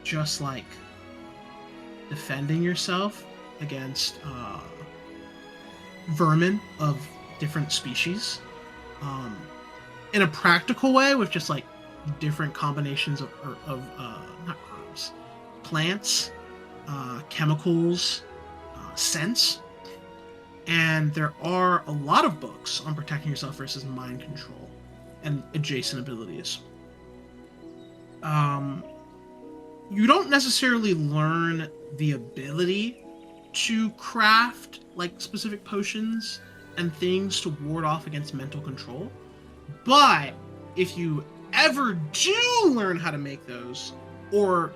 just like defending yourself against vermin of different species in a practical way, with just like different combinations of not herbs, plants, chemicals, scents. And there are a lot of books on protecting yourself versus mind control and adjacent abilities. You don't necessarily learn the ability to craft like specific potions and things to ward off against mental control. But if you ever do learn how to make those, or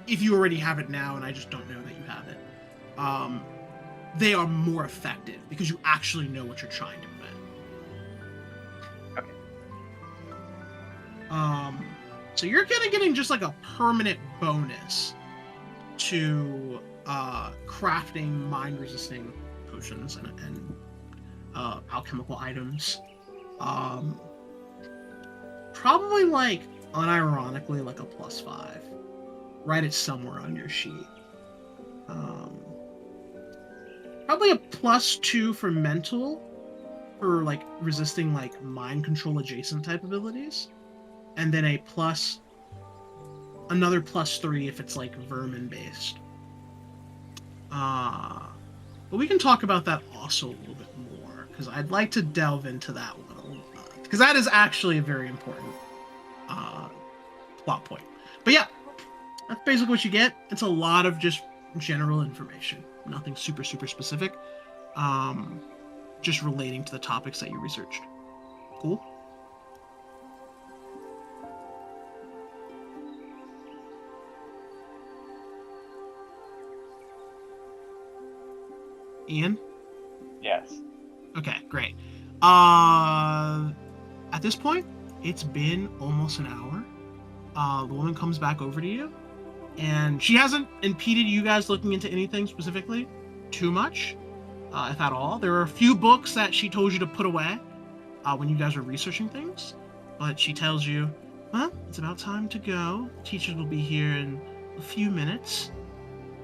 if you already have it now and I just don't know that you have it, they are more effective because you actually know what you're trying to prevent. Okay. So you're kind of getting just like a permanent bonus to crafting mind-resisting potions and alchemical items. Probably like, unironically, like a +5. Write it somewhere on your sheet. Probably a +2 for mental, for like resisting like mind control adjacent type abilities, and then another +3 if it's like vermin based. But we can talk about that also a little bit more, because I'd like to delve into that one a little bit, because that is actually a very important plot point. But yeah, that's basically what you get. It's a lot of just general information, nothing super specific, just relating to the topics that you researched. Cool. Ian? Yes. Okay, great. At this point, it's been almost an hour. The woman comes back over to you, and she hasn't impeded you guys looking into anything specifically too much, if at all. There are a few books that she told you to put away when you guys were researching things, but she tells you, well, it's about time to go. Teachers will be here in a few minutes.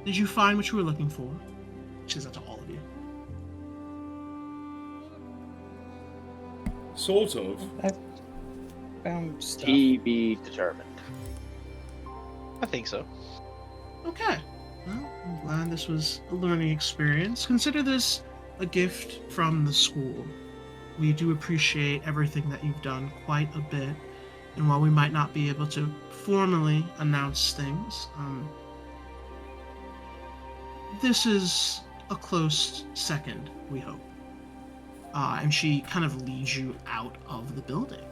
Did you find what you were looking for? She says that to all of you. Sort of. I found stuff. TB determined. I think so. Okay. Well, I'm glad this was a learning experience. Consider this a gift from the school. We do appreciate everything that you've done quite a bit, and while we might not be able to formally announce things, this is a close second, we hope. And she kind of leads you out of the building.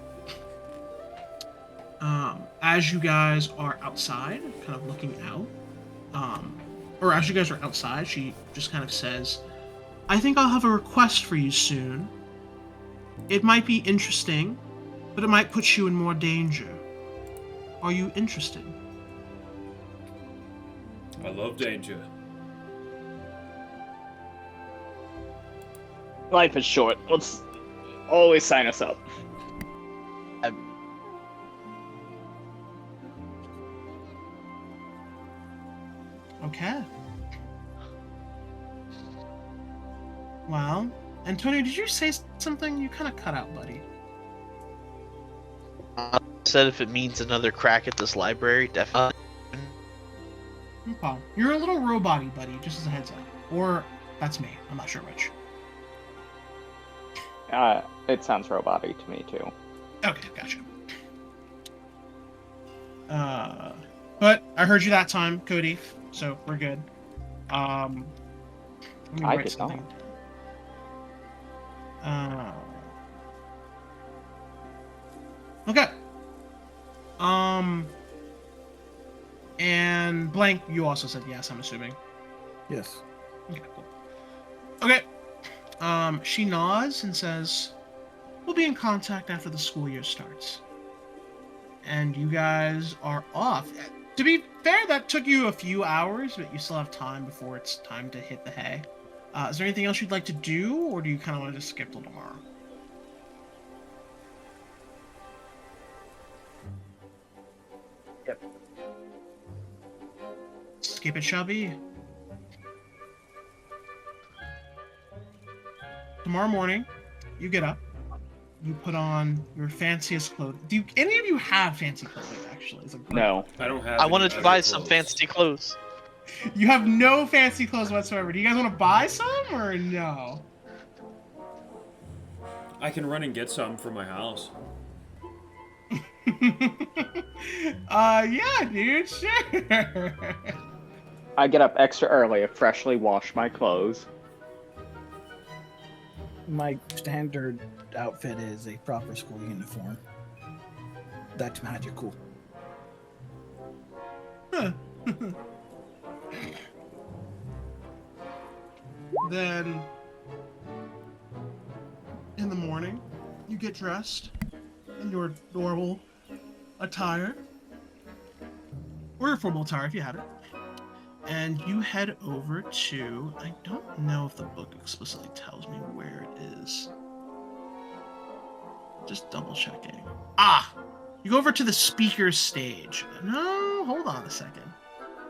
As you guys are outside, kind of looking out, or as you guys are outside, she just kind of says, I think I'll have a request for you soon. It might be interesting, but it might put you in more danger. Are you interested? I love danger. Life is short. Let's always sign us up. Okay. Well, Antonio, did you say something? You kind of cut out, buddy. Said if it means another crack at this library, definitely. Okay. You're a little robot-y, buddy, just as a heads up. Or that's me. I'm not sure which. It sounds robot-y to me too. Okay, gotcha. But I heard you that time, Cody, so we're good. Let me I write did something. Okay. And blank, you also said yes, I'm assuming. Yes. Okay, cool. Okay. She nods and says, we'll be in contact after the school year starts. And you guys are off. To be fair, that took you a few hours, but you still have time before it's time to hit the hay. Is there anything else you'd like to do, or do you kind of want to just skip till tomorrow? Yep. Skip it shall be. Tomorrow morning, you get up. You put on your fanciest clothes. Do any of you have fancy clothing, actually? Is a great... No. I don't have. I any wanted to other buy some clothes. fancy clothes. You have no fancy clothes whatsoever. Do you guys want to buy some, or no? I can run and get some from my house. Yeah, dude, sure. I get up extra early, freshly wash my clothes. My standard outfit is a proper school uniform. That's magical. Then, in the morning, you get dressed in your normal attire. or for Moltar if you have it. And you head over to, I don't know if the book explicitly tells me where it is. Just double checking. Ah! You go over to the speaker's stage. No, hold on a second.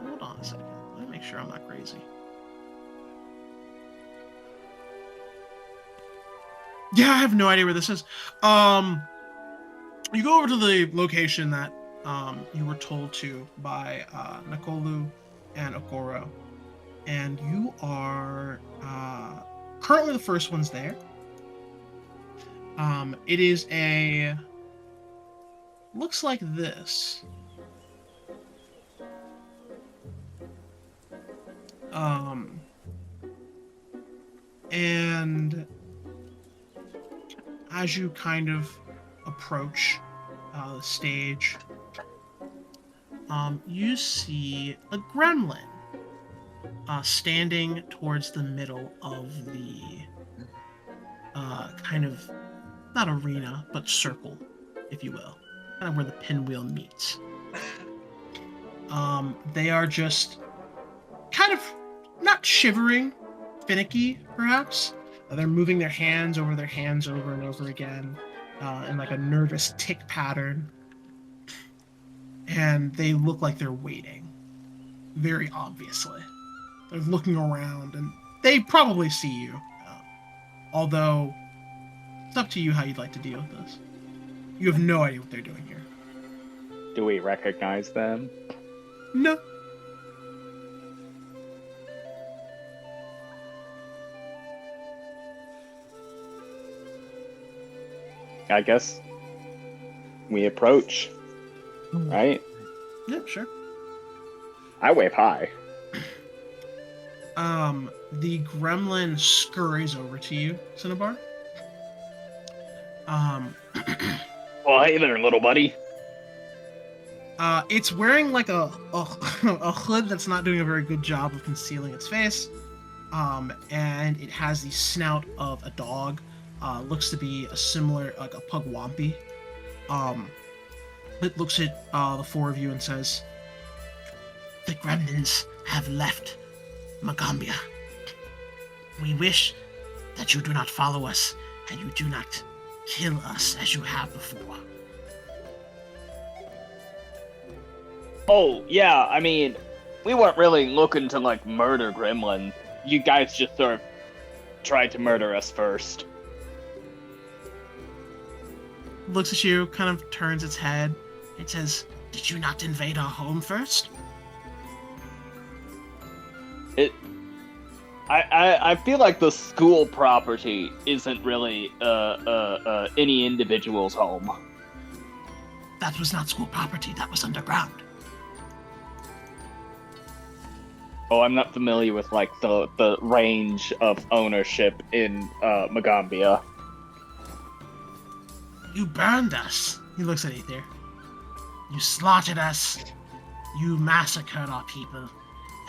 Hold on a second. Let me make sure I'm not crazy. Yeah, I have no idea where this is. You go over to the location that you were told to by Nakolu and Okoro, and you are currently the first one's there. It is looks like this. And as you kind of approach the stage, you see a gremlin standing towards the middle of the kind of, not arena, but circle, if you will. Kind of where the pinwheel meets. They are just kind of not shivering, finicky, perhaps. They're moving their hands over and over again in like a nervous tick pattern. And they look like they're waiting. Very obviously. They're looking around, and they probably see you. Although, it's up to you how you'd like to deal with this. You have no idea what they're doing here. Do we recognize them? No. I guess we approach, right? Yeah, sure. I wave high. The gremlin scurries over to you, Cinnabar. Well, hey there, little buddy. It's wearing like a hood that's not doing a very good job of concealing its face. And it has the snout of a dog. Looks to be a similar, like a pugwampy. It looks at the four of you and says, "The gremlins have left Magambia. We wish that you do not follow us and you do not kill us as you have before." Oh, yeah, I mean, we weren't really looking to, like, murder Gremlin. You guys just sort of tried to murder us first. Looks at you, kind of turns its head. It says, "Did you not invade our home first?" I feel like the school property isn't really any individual's home. That was not school property, that was underground. Oh, I'm not familiar with like the range of ownership in Magambia. You burned us. He looks at Aether. You slaughtered us. You massacred our people.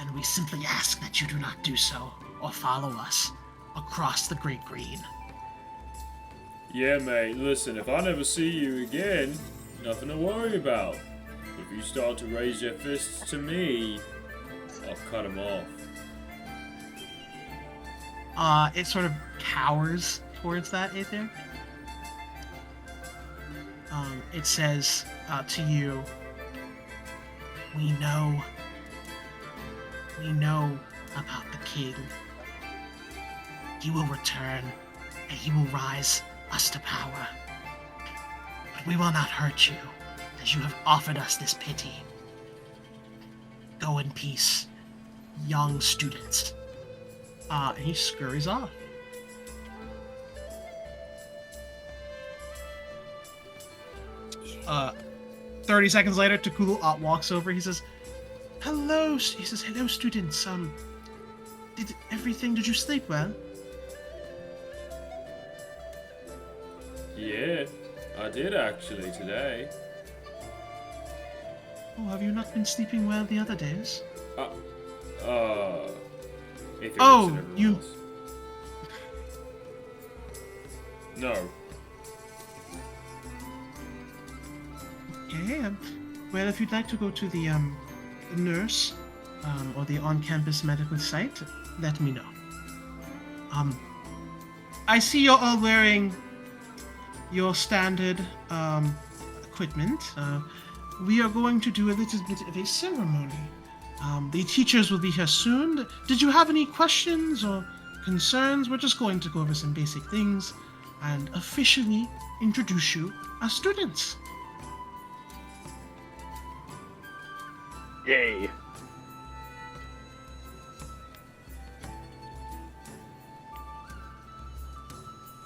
And we simply ask that you do not do so or follow us across the Great Green. Yeah, mate, listen, if I never see you again, nothing to worry about. If you start to raise your fists to me, I'll cut them off. It sort of cowers towards that, Aether. It says to you, we know about the king. He will return, and he will rise us to power. But we will not hurt you, as you have offered us this pity. Go in peace, young students. And he scurries off. Uh, 30 seconds later, Takulu walks over. He says, "Hello." He says, "Hello, students. Did you sleep well?" Yeah, I did actually today. Oh, have you not been sleeping well the other days? If Oh, looks at everyone you- else. No. Okay, well, if you'd like to go to the nurse or the on-campus medical site, let me know. I see you're all wearing your standard equipment. We are going to do a little bit of a ceremony. The teachers will be here soon. Did you have any questions or concerns? We're just going to go over some basic things and officially introduce you as students. Yay.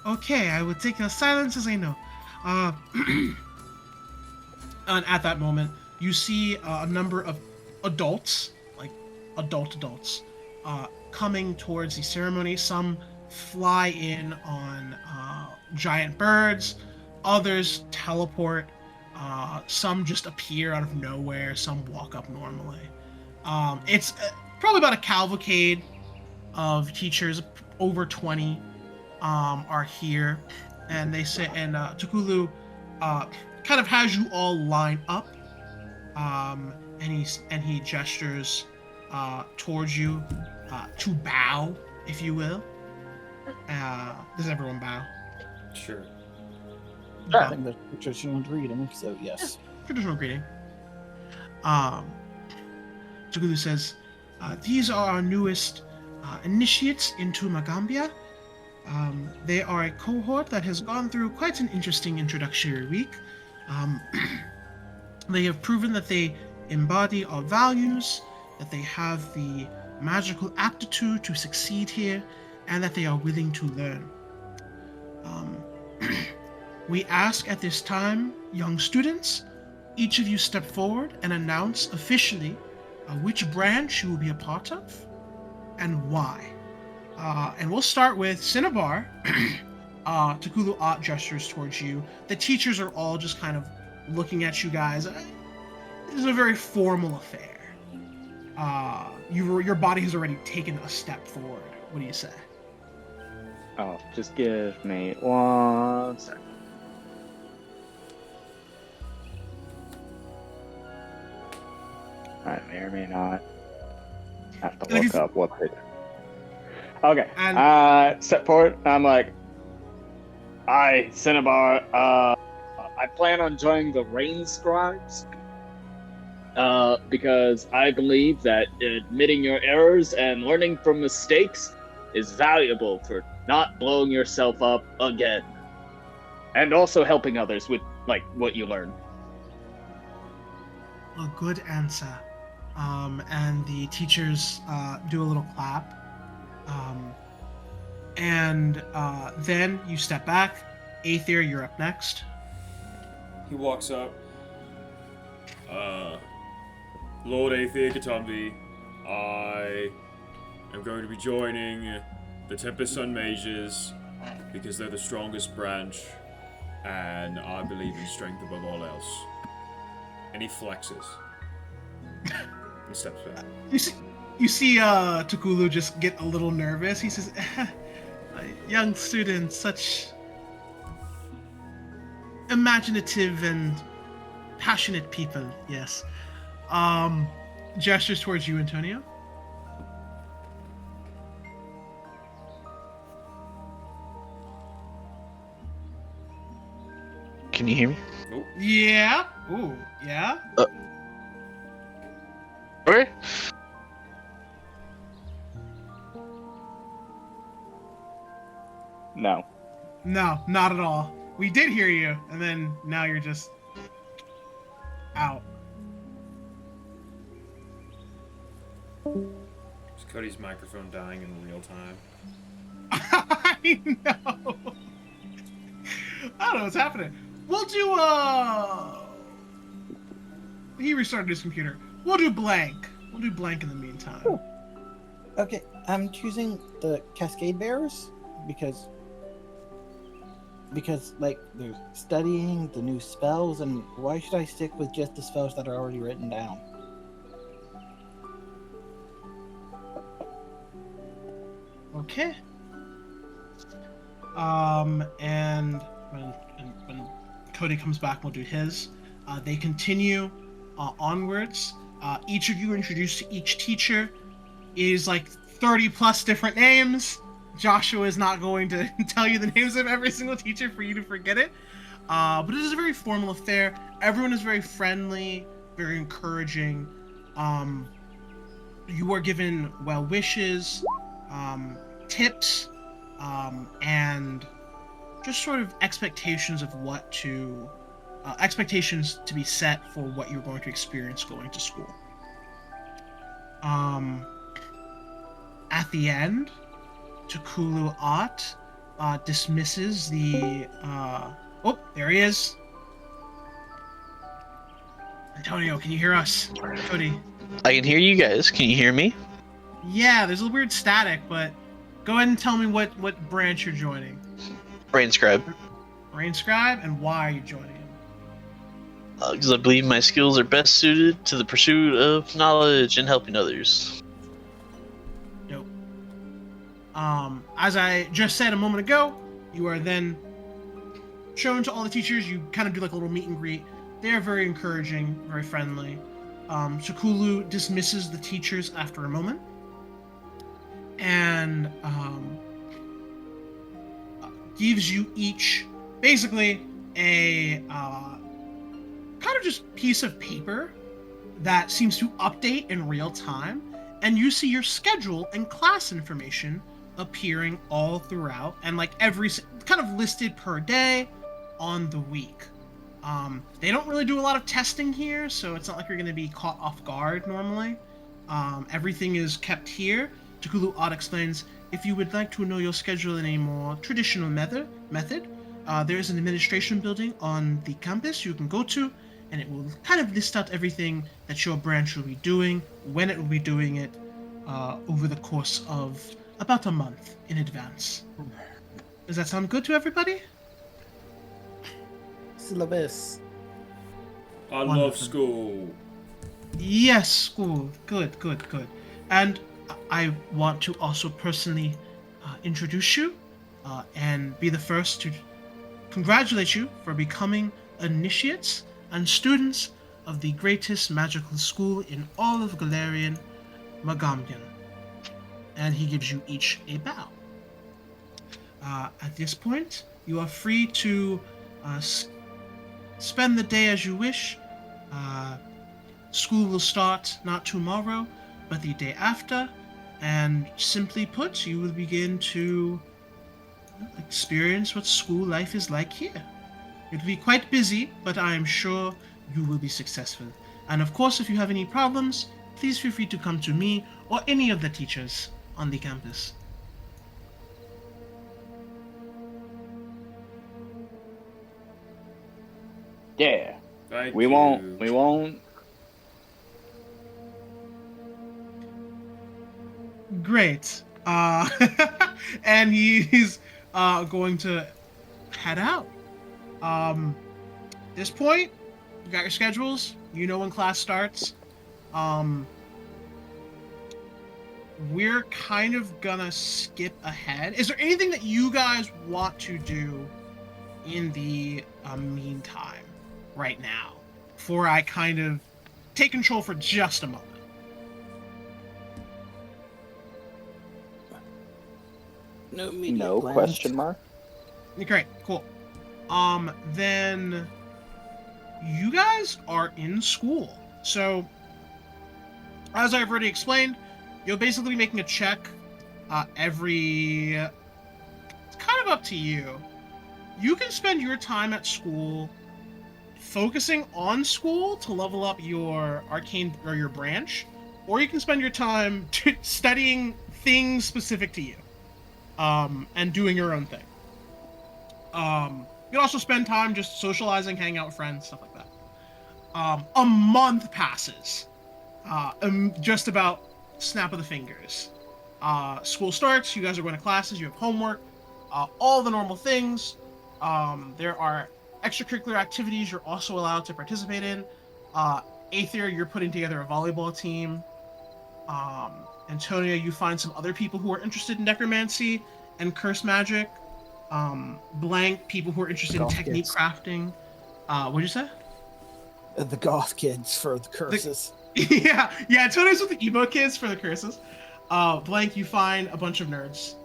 Okay, I would take the silence as I know. And at that moment, you see a number of adults, like adults, coming towards the ceremony. Some fly in on giant birds, others teleport, some just appear out of nowhere, some walk up normally. It's probably about a cavalcade of teachers, over 20 are here, and they say, and Tukulu kind of has you all line up, and he gestures towards you to bow, if you will. Does everyone bow? Sure. I think that's traditional greeting, so yes. Traditional greeting. Tukulu says, these are our newest initiates into Magambia. They are a cohort that has gone through quite an interesting introductory week. They have proven that they embody our values, that they have the magical aptitude to succeed here, and that they are willing to learn. We ask at this time, young students, each of you step forward and announce officially which branch you will be a part of and why. And we'll start with Cinnabar. Tukulu gestures towards you. The teachers are all just kind of looking at you guys. This is a very formal affair. Your body has already taken a step forward. What do you say? Oh, just give me 1 second. I may or may not have to look up what they do. Okay. And- Step forward. I'm like, I, Cinnabar, I plan on joining the Rain Scribes. Because I believe that admitting your errors and learning from mistakes is valuable for not blowing yourself up again. And also helping others with, like, what you learn. A good answer. And the teachers do a little clap. And then you step back. Aether, you're up next. He walks up. Lord Aether Katambi, I am going to be joining the Tempest Sun Mages because they're the strongest branch, and I believe in strength above all else. And he flexes. And steps back. You see Tukulu just get a little nervous. He says, young students, such imaginative and passionate people, yes. Gestures towards you, Antonio. Can you hear me? Nope. Yeah. Ooh, yeah. Okay. No. No, not at all. We did hear you, and then now you're just out. Is Cody's microphone dying in real time? I know. I don't know what's happening. We'll do He restarted his computer. We'll do blank. We'll do blank in the meantime. Cool. Okay, I'm choosing the Cascade Bearers because like they're studying the new spells, and why should I stick with just the spells that are already written down? Okay. And when Cody comes back, we'll do his. They continue onwards. Each of you introduced to each teacher is like 30 plus different names. Joshua is not going to tell you the names of every single teacher for you to forget it. But it is a very formal affair. Everyone is very friendly, very encouraging. You are given well wishes, tips, and just sort of expectations to be set for what you're going to experience going to school. At the end, Takulu Ott dismisses the oh, there he is. Antonio, can you hear us? Cody. I can hear you guys. Can you hear me? Yeah, there's a weird static, but go ahead and tell me what branch you're joining. Brain Scribe. Brain Scribe, and why are you joining him? Because I believe my skills are best suited to the pursuit of knowledge and helping others. Dope. As I just said a moment ago, you are then shown to all the teachers. You kind of do like a little meet and greet. They are very encouraging, very friendly. Shakulu dismisses the teachers after a moment, and gives you each basically a kind of just piece of paper that seems to update in real time, and you see your schedule and class information appearing all throughout, and like every kind of listed per day on the week. They don't really do a lot of testing here, so it's not like you're going to be caught off guard normally. Everything is kept here. Takulu Ott explains, if you would like to know your schedule in a more traditional method, there is an administration building on the campus you can go to, and it will kind of list out everything that your branch will be doing, when it will be doing it, over the course of about a month in advance. Does that sound good to everybody? Syllabus. I Wonderful. love school. Yes, school. Good. And I want to also personally introduce you and be the first to congratulate you for becoming initiates and students of the greatest magical school in all of Galarian, Magamgan. And he gives you each a bow. At this point, you are free to spend the day as you wish. School will start not tomorrow, but the day after, and simply put, you will begin to experience what school life is like here. It will be quite busy, but I am sure you will be successful. And of course, if you have any problems, please feel free to come to me or any of the teachers on the campus. Yeah. Thank We you. won't. Great. And he's going to head out. This point, you got your schedules. You know when class starts. We're kind of gonna skip ahead. Is there anything that you guys want to do in the meantime right now before I kind of take control for just a moment? No immediate No plans. question mark. Great, cool. Then you guys are in school. So, as I've already explained, you'll basically be making a check every... It's kind of up to you. You can spend your time at school focusing on school to level up your arcane or your branch, or you can spend your time studying things specific to you. And doing your own thing. You can also spend time just socializing, hanging out with friends, stuff like that. A month passes. Just about snap of the fingers. School starts, you guys are going to classes, you have homework, all the normal things. There are extracurricular activities you're also allowed to participate in. Aether, you're putting together a volleyball team. Antonia, you find some other people who are interested in necromancy and curse magic. Blank, people who are interested in Goth technique kids. crafting. What'd you say? The goth kids for the curses. yeah. It's what it is with the emo kids for the curses. Blank, you find a bunch of nerds,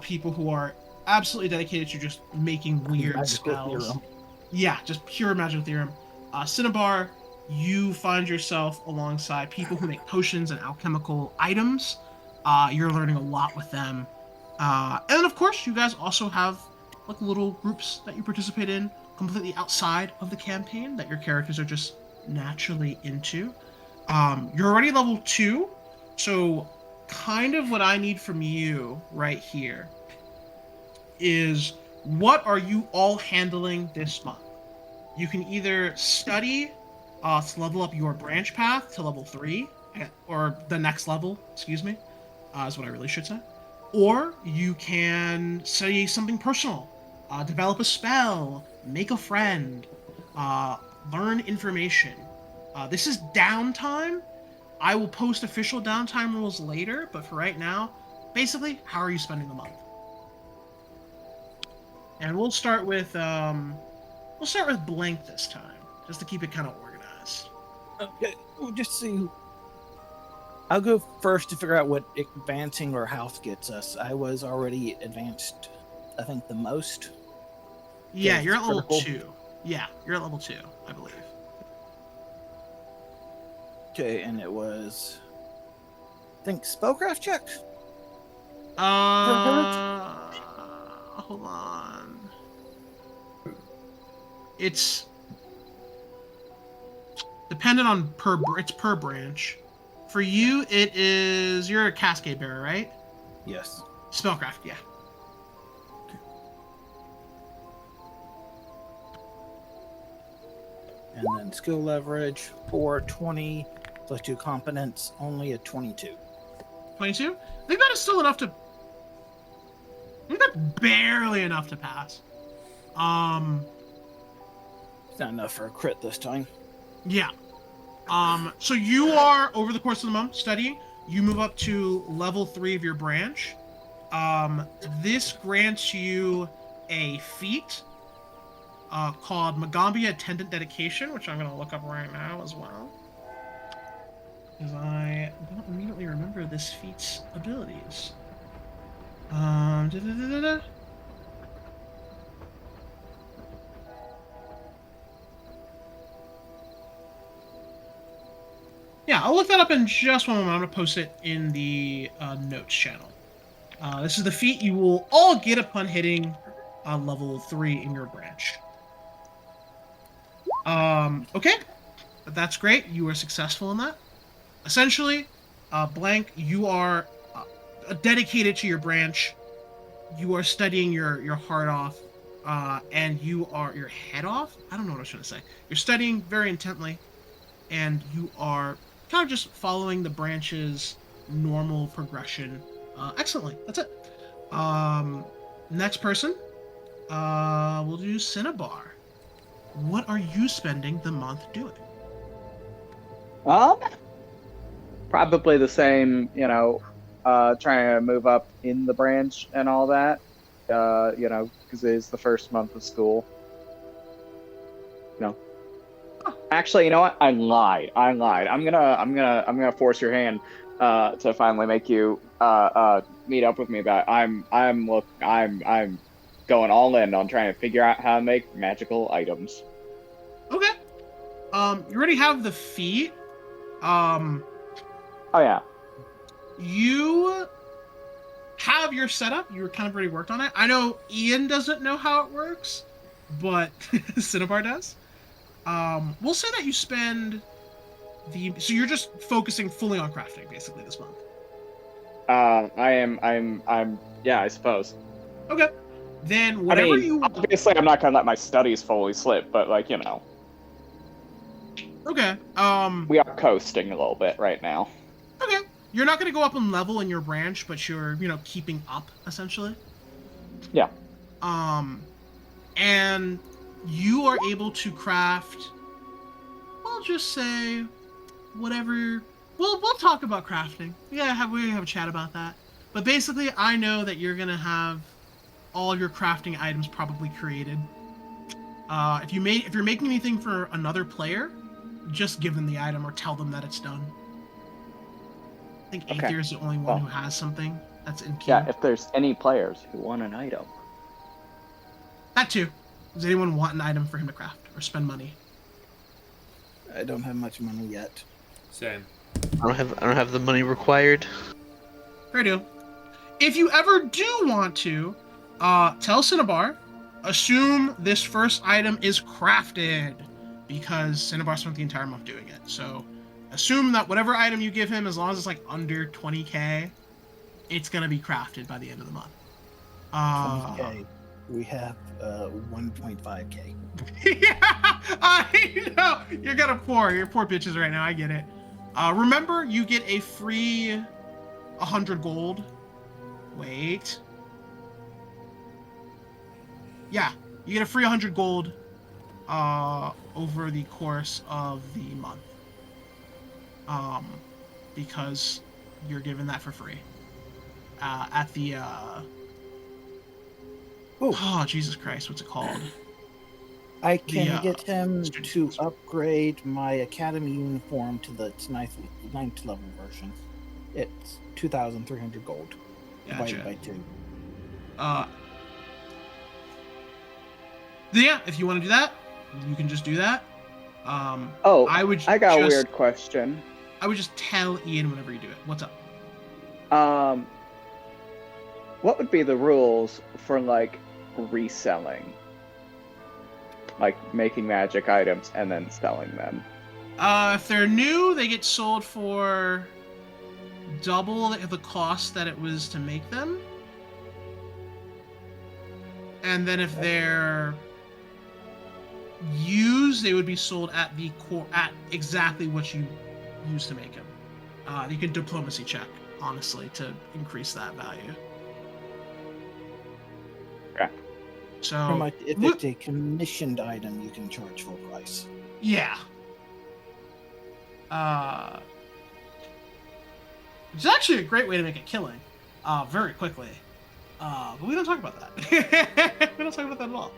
people who are absolutely dedicated to just making weird Magical spells. theorem. Yeah, just pure magical theorem. Cinnabar, you find yourself alongside people who make potions and alchemical items. You're learning a lot with them. And then, of course, you guys also have like little groups that you participate in completely outside of the campaign that your characters are just naturally into. You're already level 2, so kind of what I need from you right here is what are you all handling this month? You can either study to level up your branch path to level 3, or the next level, excuse me, is what I really should say. Or you can study something personal, develop a spell, make a friend, learn information. This is downtime. I will post official downtime rules later, but for right now, basically, how are you spending the month? And we'll start with Blank this time, just to keep it kind of organized. Okay, we'll just see. I'll go first to figure out what advancing or house gets us. I was already advanced, I think, the most. Yeah, it's you're at level critical. 2. Yeah, you're at level 2, I believe. Okay, and it was, I think, spellcraft check. Hold on. It's dependent on it's per branch. For you, you're a Cascade Bearer, right? Yes. Spellcraft, yeah. And then skill leverage, 420 plus 2 competence, only a 22. 22? I think that is still enough to. I think that's barely enough to pass. It's not enough for a crit this time. Yeah. So you are, over the course of the month, studying. You move up to level 3 of your branch. This grants you a feat called Magambia Attendant Dedication, which I'm going to look up right now as well. Because I don't immediately remember this feat's abilities. Yeah, I'll look that up in just one moment. I'm going to post it in the notes channel. This is the feat you will all get upon hitting level 3 in your branch. Okay, that's great. You are successful in that. Essentially, Blank, you are dedicated to your branch. You are studying your heart off, and you are your head off. I don't know what I was trying to say. You're studying very intently, and you are kind of just following the branch's normal progression excellently. That's it. Next person, we'll do Cinnabar. What are you spending the month doing? Probably the same, trying to move up in the branch and all that, because it is the first month of school. Actually, you know what? I lied. I'm gonna force your hand to finally make you meet up with me about it. I'm going all in on trying to figure out how to make magical items. Okay. You already have the feat. Oh yeah. You have your setup. You kind of already worked on it. I know Ian doesn't know how it works, but Cinnabar does. We'll say that you spend so you're just focusing fully on crafting basically this month. Yeah, I suppose. Okay. Then whatever you obviously I'm not gonna let my studies fully slip, but Okay. We are coasting a little bit right now. Okay. You're not gonna go up in level in your branch, but you're, keeping up essentially. Yeah. And you are able to craft, we'll just say, whatever. We'll talk about crafting. Yeah, we have a chat about that. But basically, I know that you're gonna have all of your crafting items probably created. If you're making anything for another player, just give them the item or tell them that it's done. I think Okay. Aether is the only one Well. who has something that's in queue. Yeah, if there's any players who want an item. That too. Does anyone want an item for him to craft or spend money? I don't have much money yet. Same. I don't have the money required. Fair deal. If you ever do want to, tell Cinnabar, assume this first item is crafted, because Cinnabar spent the entire month doing it. So assume that whatever item you give him, as long as it's like under 20k, it's gonna be crafted by the end of the month. 20K. We have 1.5k. Yeah, I know. You're poor bitches right now. I get it. Remember, you get a free 100 gold. Wait. Yeah, you get a free 100 gold over the course of the month. Because you're given that for free. At the oh, Jesus Christ, what's it called? I can The, get him student to sponsor. upgrade my academy uniform to the ninth level version. It's 2,300 gold divided by 2. Yeah, if you want to do that, you can just do that. Oh, I would I got a just- weird question. I would just tell Ian whenever you do it. What's up? What would be the rules for like reselling? Like making magic items and then selling them. If they're new, they get sold for double the cost that it was to make them. And then if they're used, they would be sold at the core at exactly what you used to make them. You can diplomacy check, honestly, to increase that value. Okay. So Pretty much, if wh- it's a commissioned item, you can charge full price. yeah. It's actually a great way to make a killing, very quickly. But we don't talk about that. We don't talk about that at all.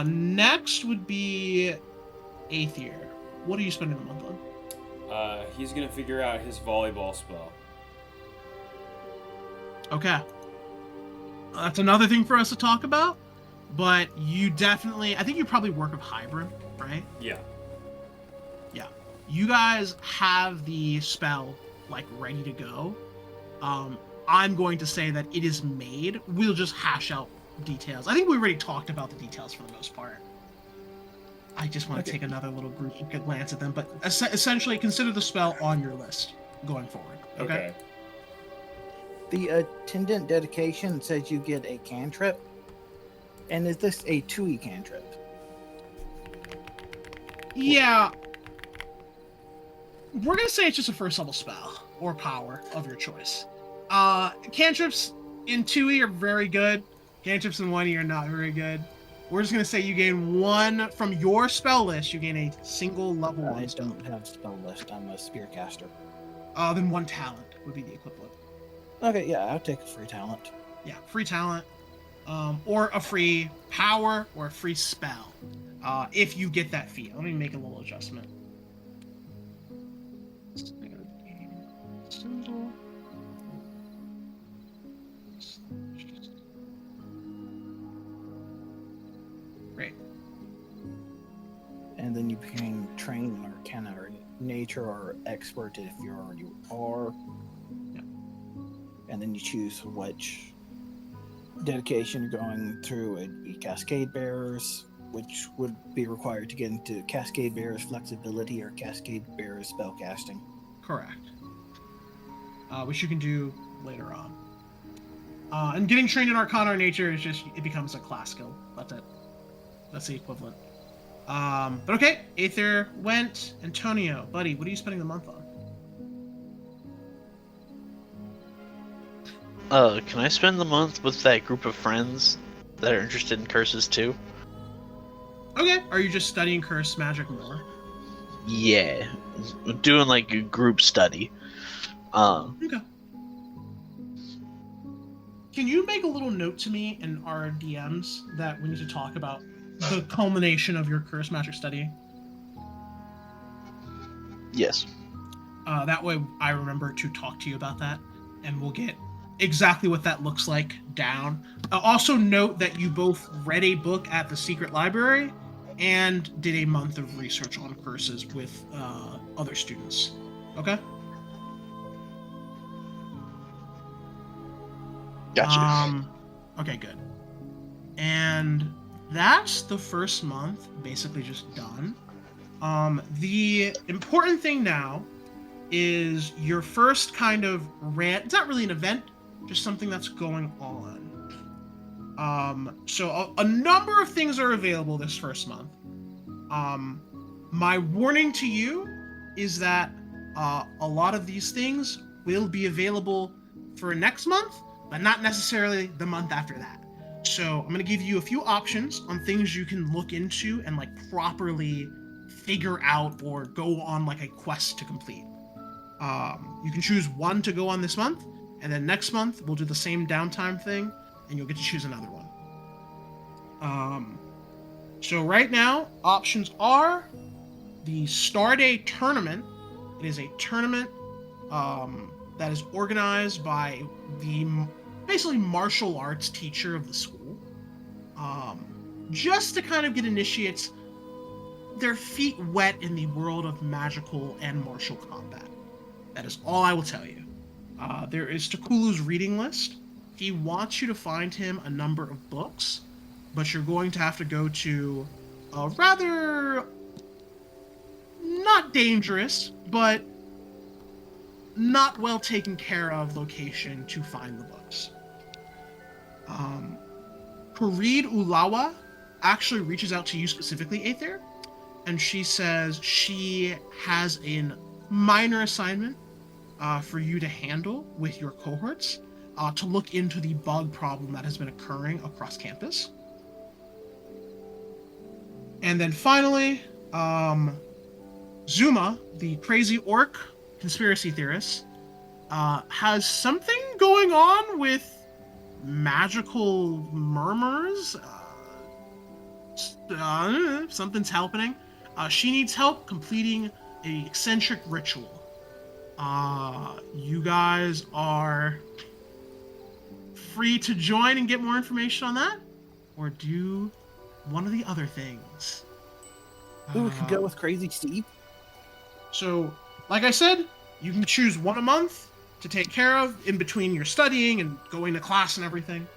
Next would be Aether. What are you spending the month on? He's gonna figure out his volleyball spell. Okay. That's another thing for us to talk about. But you definitely, I think you probably work with Hybrid, right? Yeah. Yeah. You guys have the spell, like, ready to go. I'm going to say that it is made. We'll just hash out details. I think we already talked about the details for the most part. I just want to take another little group glance at them, but essentially consider the spell on your list going forward. Okay? The attendant dedication says you get a cantrip. And is this a 2e cantrip? Yeah. We're going to say it's just a first level spell or power of your choice. Cantrips in 2e are very good. Cantrips in 1e are not very good. We're just going to say you gain one from your spell list. You gain a single level I 1 spell. don't have spell list. I'm a spearcaster. Then 1 talent would be the equivalent. Okay, yeah, I'll take a free talent. Yeah, free talent. Or a free power or a free spell. If you get that feat. Let me make a little adjustment. Symbol. Great. And then you can train in Arcana or Nature or Expert if you already are. Yeah. And then you choose which dedication you're going through. It'd be Cascade Bearers, which would be required to get into Cascade Bearers Flexibility or Cascade Bearers Spellcasting. Correct. Which you can do later on. And getting trained in Arcana or Nature is just, it becomes a class skill. That's it. That's the equivalent. But okay, Aether went. Antonio, buddy, what are you spending the month on? Can I spend the month with that group of friends that are interested in curses too? Okay, are you just studying curse magic more? Yeah, doing like a group study. Okay. Can you make a little note to me in our DMs that we need to talk about the culmination of your curse magic study? Yes. That way I remember to talk to you about that, and we'll get exactly what that looks like down. Also note that you both read a book at the secret library and did a month of research on curses with other students. Okay? Gotcha. Okay, good. And that's the first month basically just done. The important thing now is your first kind of rant. It's not really an event, just something that's going on. So a number of things are available this first month. My warning to you is that a lot of these things will be available for next month, but not necessarily the month after that. So I'm going to give you a few options on things you can look into and like properly figure out or go on like a quest to complete. You can choose one to go on this month, and then next month we'll do the same downtime thing, and you'll get to choose another one. So right now, options are the Starday Tournament. It is a tournament that is organized by the basically martial arts teacher of the school, just to kind of get initiates their feet wet in the world of magical and martial combat. That is all I will tell you. There is Takulu's reading list. He wants you to find him a number of books, but you're going to have to go to a rather not dangerous, but not well taken care of location to find the books. Farid Ulawa actually reaches out to you specifically, Aether, and she says she has a minor assignment for you to handle with your cohorts to look into the bug problem that has been occurring across campus. And then finally, Zuma, the crazy orc conspiracy theorist, has something going on with magical murmurs. Something's happening. She needs help completing an eccentric ritual. You guys are free to join and get more information on that, or do one of the other things. Ooh, we could go with Crazy Steve. So, like I said, you can choose one a month to take care of in between your studying and going to class and everything.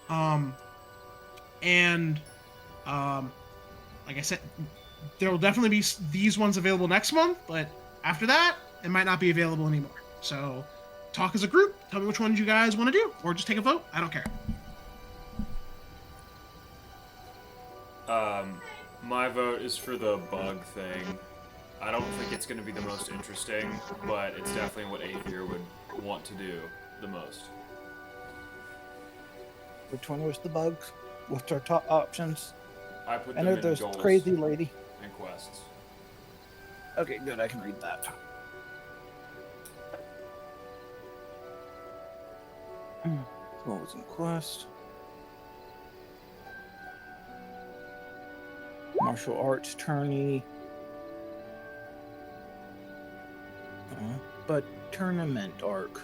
Like I said, there will definitely be these ones available next month, but after that, it might not be available anymore. So, talk as a group. Tell me which ones you guys want to do, or just take a vote. I don't care. My vote is for the bug thing. I don't think it's going to be the most interesting, but it's definitely what Aether would want to do the most. Which one was the bugs? What's our top options? I put I them know in there's goals Crazy Lady. and quests. Okay, good. I can read that. What was in quest? Martial arts tourney. But tournament arc.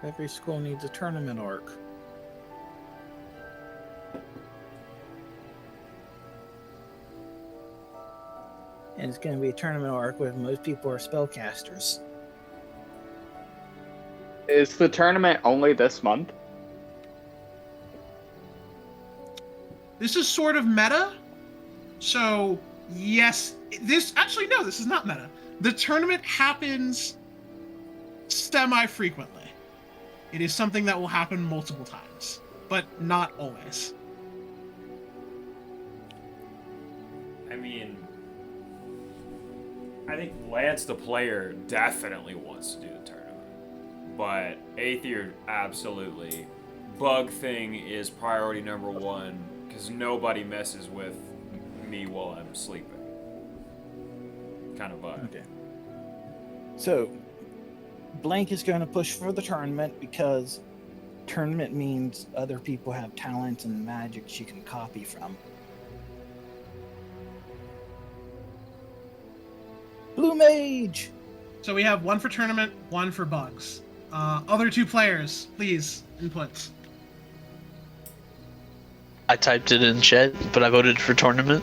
Every school needs a tournament arc. And it's going to be a tournament arc where most people are spellcasters. Is the tournament only this month? This is sort of meta. So, yes, this is not meta. The tournament happens semi-frequently. It is something that will happen multiple times, but not always. I mean, I think Lance the player definitely wants to do the tournament, but Aether absolutely. Bug thing is priority number one because nobody messes with me while I'm sleeping. Kind of vibe. Okay. So, Blank is going to push for the tournament because tournament means other people have talents and magic she can copy from. Blue Mage. So we have one for tournament, one for bugs. Other two players, please, inputs. I typed it in chat, but I voted for tournament.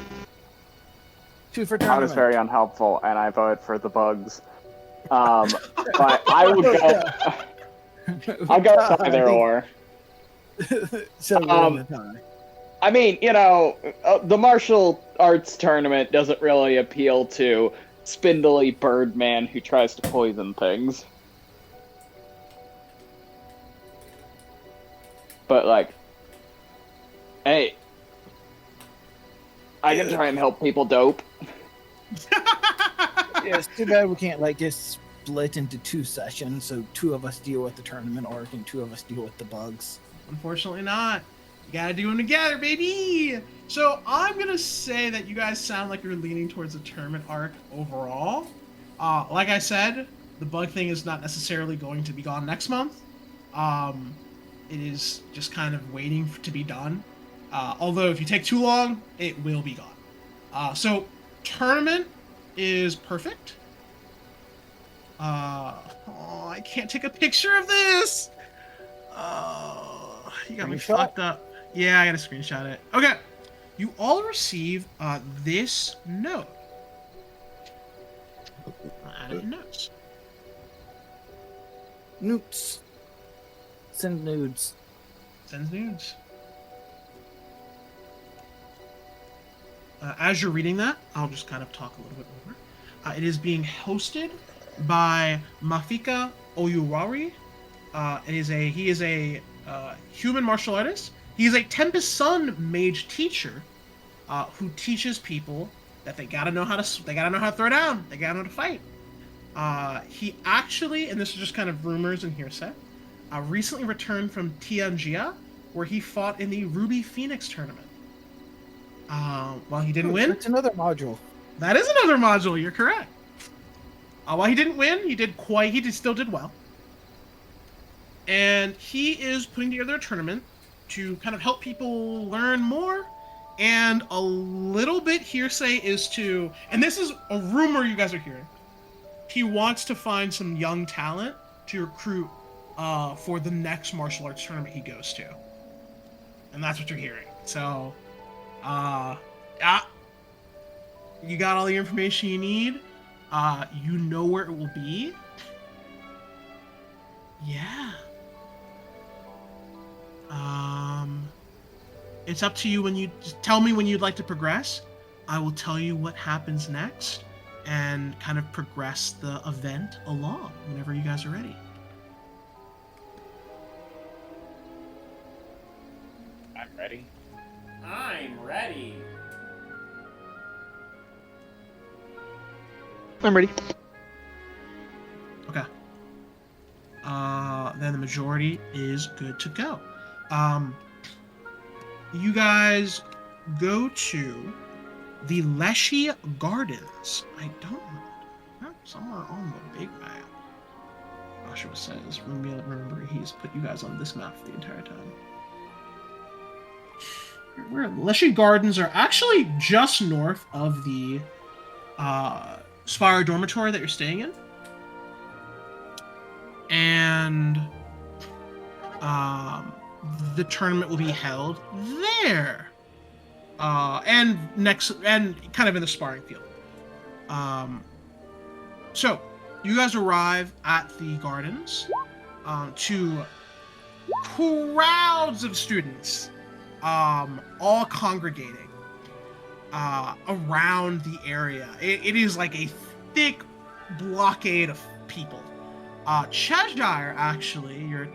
2 for I tournament. was very unhelpful, and I voted for the bugs. But I would go. I'll go either or. So we're in the tie. I mean, the martial arts tournament doesn't really appeal to spindly Birdman who tries to poison things. But, like, hey, I can try and help people dope. Yeah, it's too bad we can't like just split into 2 sessions, so 2 of us deal with the tournament arc and 2 of us deal with the bugs. Unfortunately not. You gotta do them together, baby! So I'm gonna say that you guys sound like you're leaning towards the tournament arc overall. Like I said, the bug thing is not necessarily going to be gone next month. It is just kind of waiting to be done. Although if you take too long, it will be gone. So tournament is perfect. I can't take a picture of this. You got me Screenshot? fucked up. Yeah, I gotta screenshot it. Okay, you all receive this note. Add it in notes. Newts. Send nudes. Sends nudes. As you're reading that, I'll just kind of talk a little bit over. It is being hosted by Mafika Oyuwari. He is a human martial artist. He is a Tempest Sun mage teacher who teaches people that they gotta know how to throw down. They gotta know how to fight. He actually, and this is just kind of rumors and hearsay, recently returned from Tianjia, where he fought in the Ruby Phoenix tournament. While he didn't win, It's another module. that is another module. You're correct. While he didn't win, he still did well. And he is putting together a tournament to kind of help people learn more. And a little bit hearsay is to, and this is a rumor you guys are hearing, he wants to find some young talent to recruit for the next martial arts tournament he goes to. And that's what you're hearing. So, you got all the information you need. You know where it will be. Yeah. It's up to you when you just tell me when you'd like to progress. I will tell you what happens next and kind of progress the event along whenever you guys are ready. I'm ready. I'm ready. I'm ready. Okay. Then the majority is good to go. You guys go to the Leshy Gardens. I don't know. Somewhere on the big map. Joshua says, remember, he's put you guys on this map for the entire time. Where Leshy Gardens are actually just north of the Spire dormitory that you're staying in. And the tournament will be held there. And kind of in the sparring field. So you guys arrive at the gardens to crowds of students all congregating around the area. It is like a thick blockade of people. Cheshire, actually, your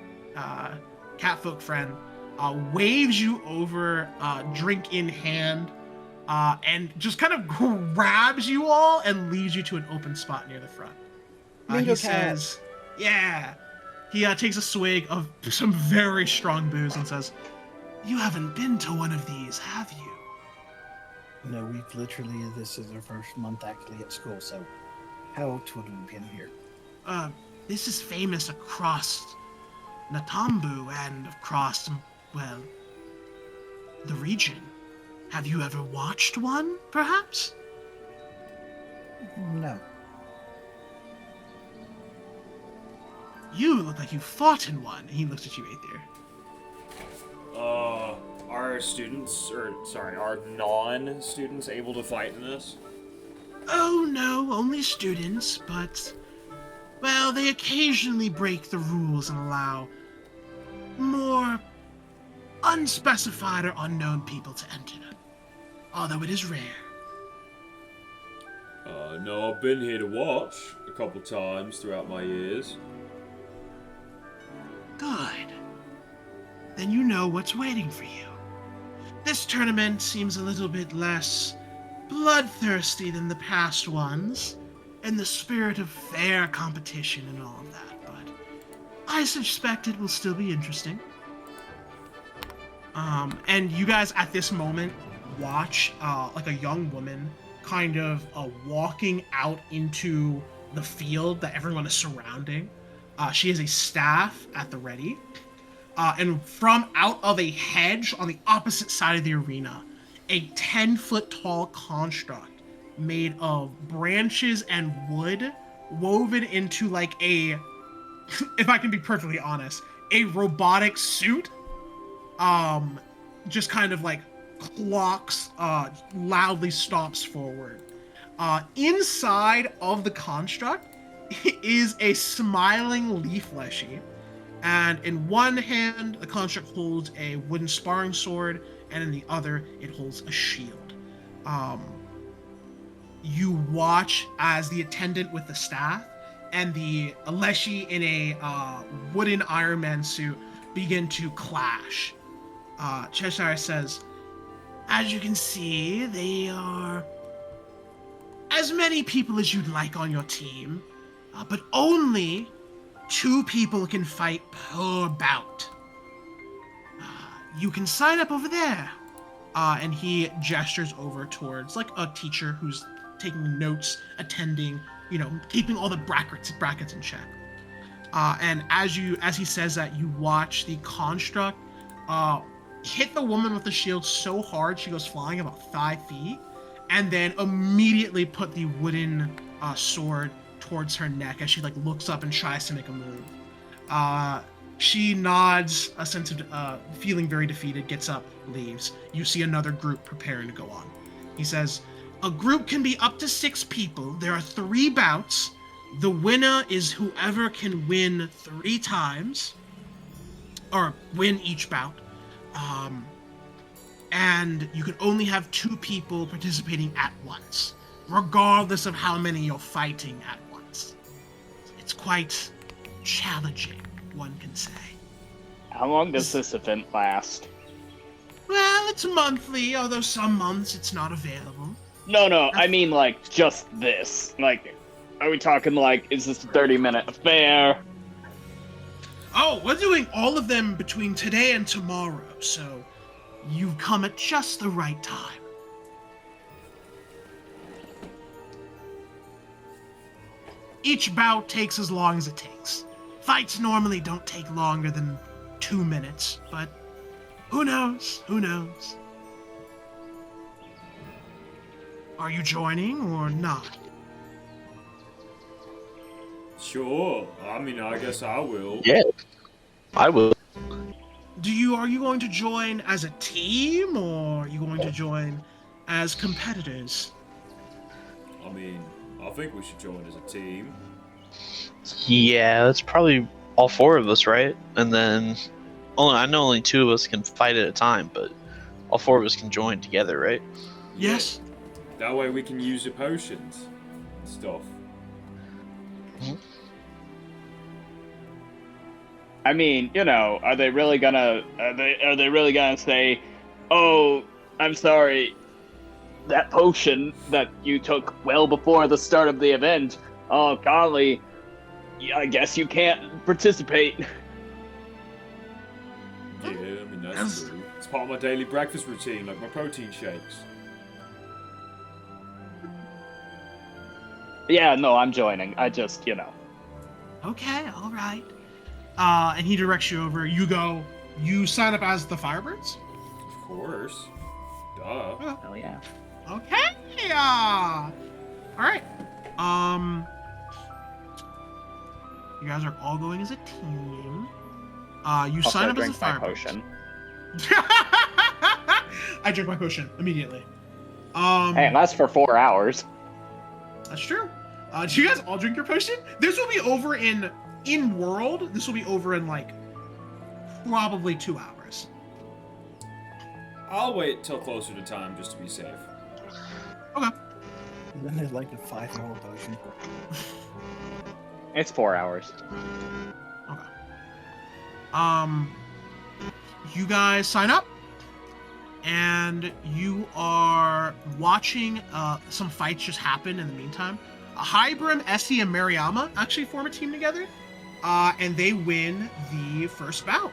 catfolk friend, waves you over, drink in hand, and just kind of grabs you all and leads you to an open spot near the front. He says, yeah. He takes a swig of some very strong booze and says, "You haven't been to one of these, have you?" No, this is our first month actually at school, so how else would we been here? This is famous across Natambu and across, well, the region. Have you ever watched one, perhaps? No. You look like you fought in one. He looks at you, Aether. Are students, are non-students able to fight in this? Oh no, only students, but... Well, they occasionally break the rules and allow more unspecified or unknown people to enter. Although it is rare. No, I've been here to watch a couple times throughout my years. Good. Then you know what's waiting for you. This tournament seems a little bit less bloodthirsty than the past ones, in the spirit of fair competition and all of that, but I suspect it will still be interesting. And you guys at this moment watch like a young woman kind of walking out into the field that everyone is surrounding. She has a staff at the ready. And from out of a hedge on the opposite side of the arena, a 10-foot tall construct made of branches and wood woven into like a, if I can be perfectly honest, a robotic suit, just kind of like clocks, loudly stomps forward. Inside of the construct is a smiling leaf leshy. And in one hand, the construct holds a wooden sparring sword, and in the other, it holds a shield. You watch as the attendant with the staff and the Aleshi in a wooden Iron Man suit begin to clash. Cheshire says, as you can see, they are as many people as you'd like on your team, but only 2 people can fight per bout. You can sign up over there. And he gestures over towards like a teacher who's taking notes, attending, keeping all the brackets in check. And as he says that, you watch the construct hit the woman with the shield so hard she goes flying about 5 feet, and then immediately put the wooden sword towards her neck as she like looks up and tries to make a move. She nods, a sense of feeling very defeated, gets up, leaves. You see another group preparing to go on. He says, a group can be up to 6 people. There are 3 bouts. The winner is whoever can win 3 times, or win each bout. And you can only have 2 people participating at once, regardless of how many you're fighting at once. It's quite challenging, one can say. How long does this event last? Well, it's monthly, although some months it's not available. No, I mean like just this. Like, are we talking like, is this a 30-minute affair? Oh, we're doing all of them between today and tomorrow, so you've come at just the right time. Each bout takes as long as it takes. Fights normally don't take longer than 2 minutes, but who knows? Who knows? Are you joining or not? Sure. I mean, I guess I will. Yeah, I will. Are you going to join as a team, or are you going to join as competitors? I mean, I think we should join as a team. Yeah, it's probably all 4 of us, right? And then, I know only 2 of us can fight at a time, but all 4 of us can join together, right? Yes. That way we can use your potions and stuff. I mean, are they really gonna say, "Oh, I'm sorry, that potion that you took well before the start of the event, oh golly, I guess you can't participate." Yeah, I mean, that's true. It's part of my daily breakfast routine, like my protein shakes. Yeah, no, I'm joining. I just, Okay, all right. And he directs you over. You sign up as the Firebirds? Of course. Duh. Oh yeah. Okay. All right. You guys are all going as a team. You Also, sign up as a drink my fire potion. I drink my potion immediately. Hey, it lasts for 4 hours. That's true. Do you guys all drink your potion? This will be over in world. This will be over in like probably 2 hours. I'll wait till closer to time just to be safe. Okay. And then there's like a 5-hour potion. It's 4 hours. You guys sign up, and you are watching some fights just happen in the meantime. Hybrim, Essie, and Mariama actually form a team together, and they win the first bout.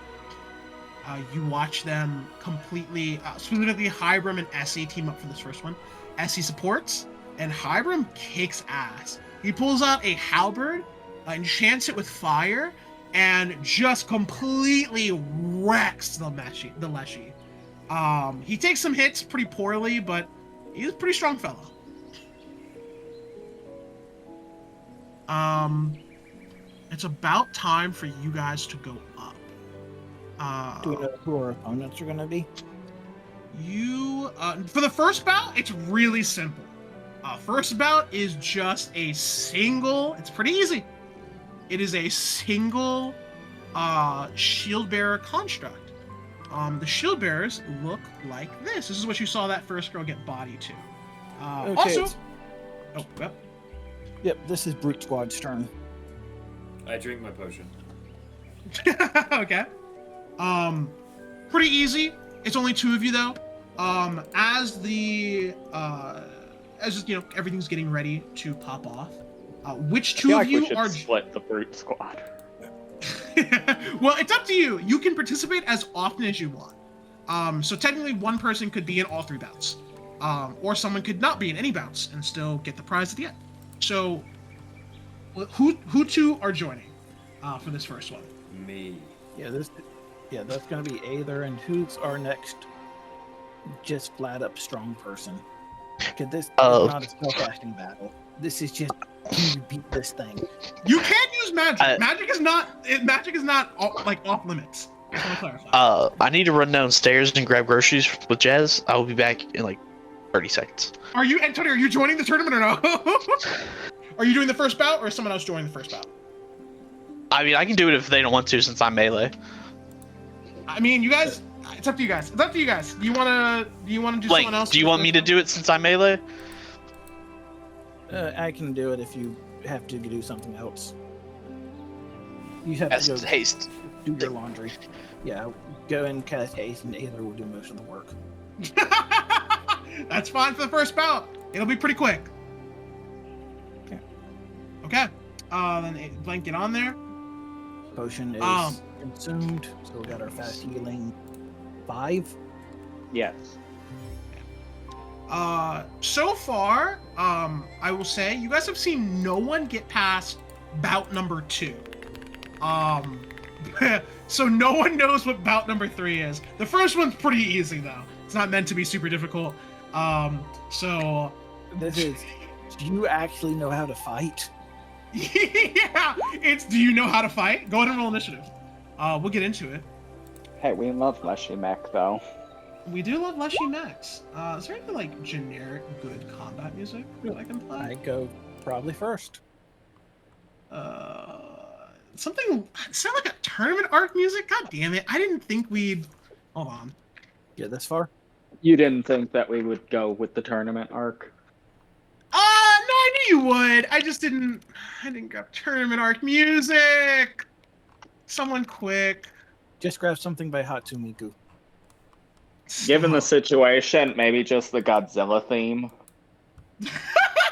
You watch them completely, specifically Hybrim and Essie team up for this first one. Essie supports, and Hybrim kicks ass. He pulls out a halberd, enchants it with fire, and just completely wrecks the Leshy. He takes some hits pretty poorly, but he's a pretty strong fellow. It's about time for you guys to go up. Do we know who our opponents are going to be? You, for the first bout, it's really simple. First bout is just a single, it's pretty easy. It is a single shield bearer construct. The shield bearers look like this. This is what you saw that first girl get bodied to. Okay, Also, it's- oh, yep. Yep, this is Brute Squad's turn. I drink my potion. Okay. Pretty easy. It's only 2 of you though. As you know, everything's getting ready to pop off. Which I 2 feel of like you we should are? split the Brute Squad. Well, it's up to you. You can participate as often as you want. So technically, one person could be in all 3 bouts, or someone could not be in any bouts and still get the prize at the end. So, who 2 are joining for this first one? Me. Yeah, that's gonna be Aether, and who's our next just flat up strong person? Because this is not a spellcasting battle. This is just, can you beat this thing? You can use magic. Magic is not like off limits. I just want to clarify. I need to run downstairs and grab groceries with Jazz. I will be back in like 30 seconds. Antonio, are you joining the tournament or no? Are you doing the first bout, or is someone else joining the first bout? I mean, I can do it if they don't want to, since I'm melee. I mean, you guys. It's up to you guys. Do you wanna do someone else? Do you want me to do it since I'm melee? I can do it if you have to do something else. You have Yes, to go haste. do your laundry. Yeah, go and cast haste, and Aether will do most of the work. That's fine for the first bout. It'll be pretty quick. Okay. Then Blank, get on there. Potion is consumed, so we got our fast healing 5. Yes. So far, I will say you guys have seen no one get past bout number 2. So no one knows what bout number 3 is. The first one's pretty easy though. It's not meant to be super difficult. So This is, do you actually know how to fight? yeah, it's do you know how to fight? Go ahead and roll initiative. We'll get into it. Hey, we love Leshy Mech, though. We do love Leshy Max. Is there any like generic good combat music that I can play? I go probably first. Something sound like a tournament arc music? God damn it! I didn't think we'd. Hold on. Get this far? You didn't think that we would go with the tournament arc? No, I knew you would. I just didn't. I didn't grab tournament arc music. Someone quick. Just grab something by Hatsumiku. Given the situation, maybe just the Godzilla theme. And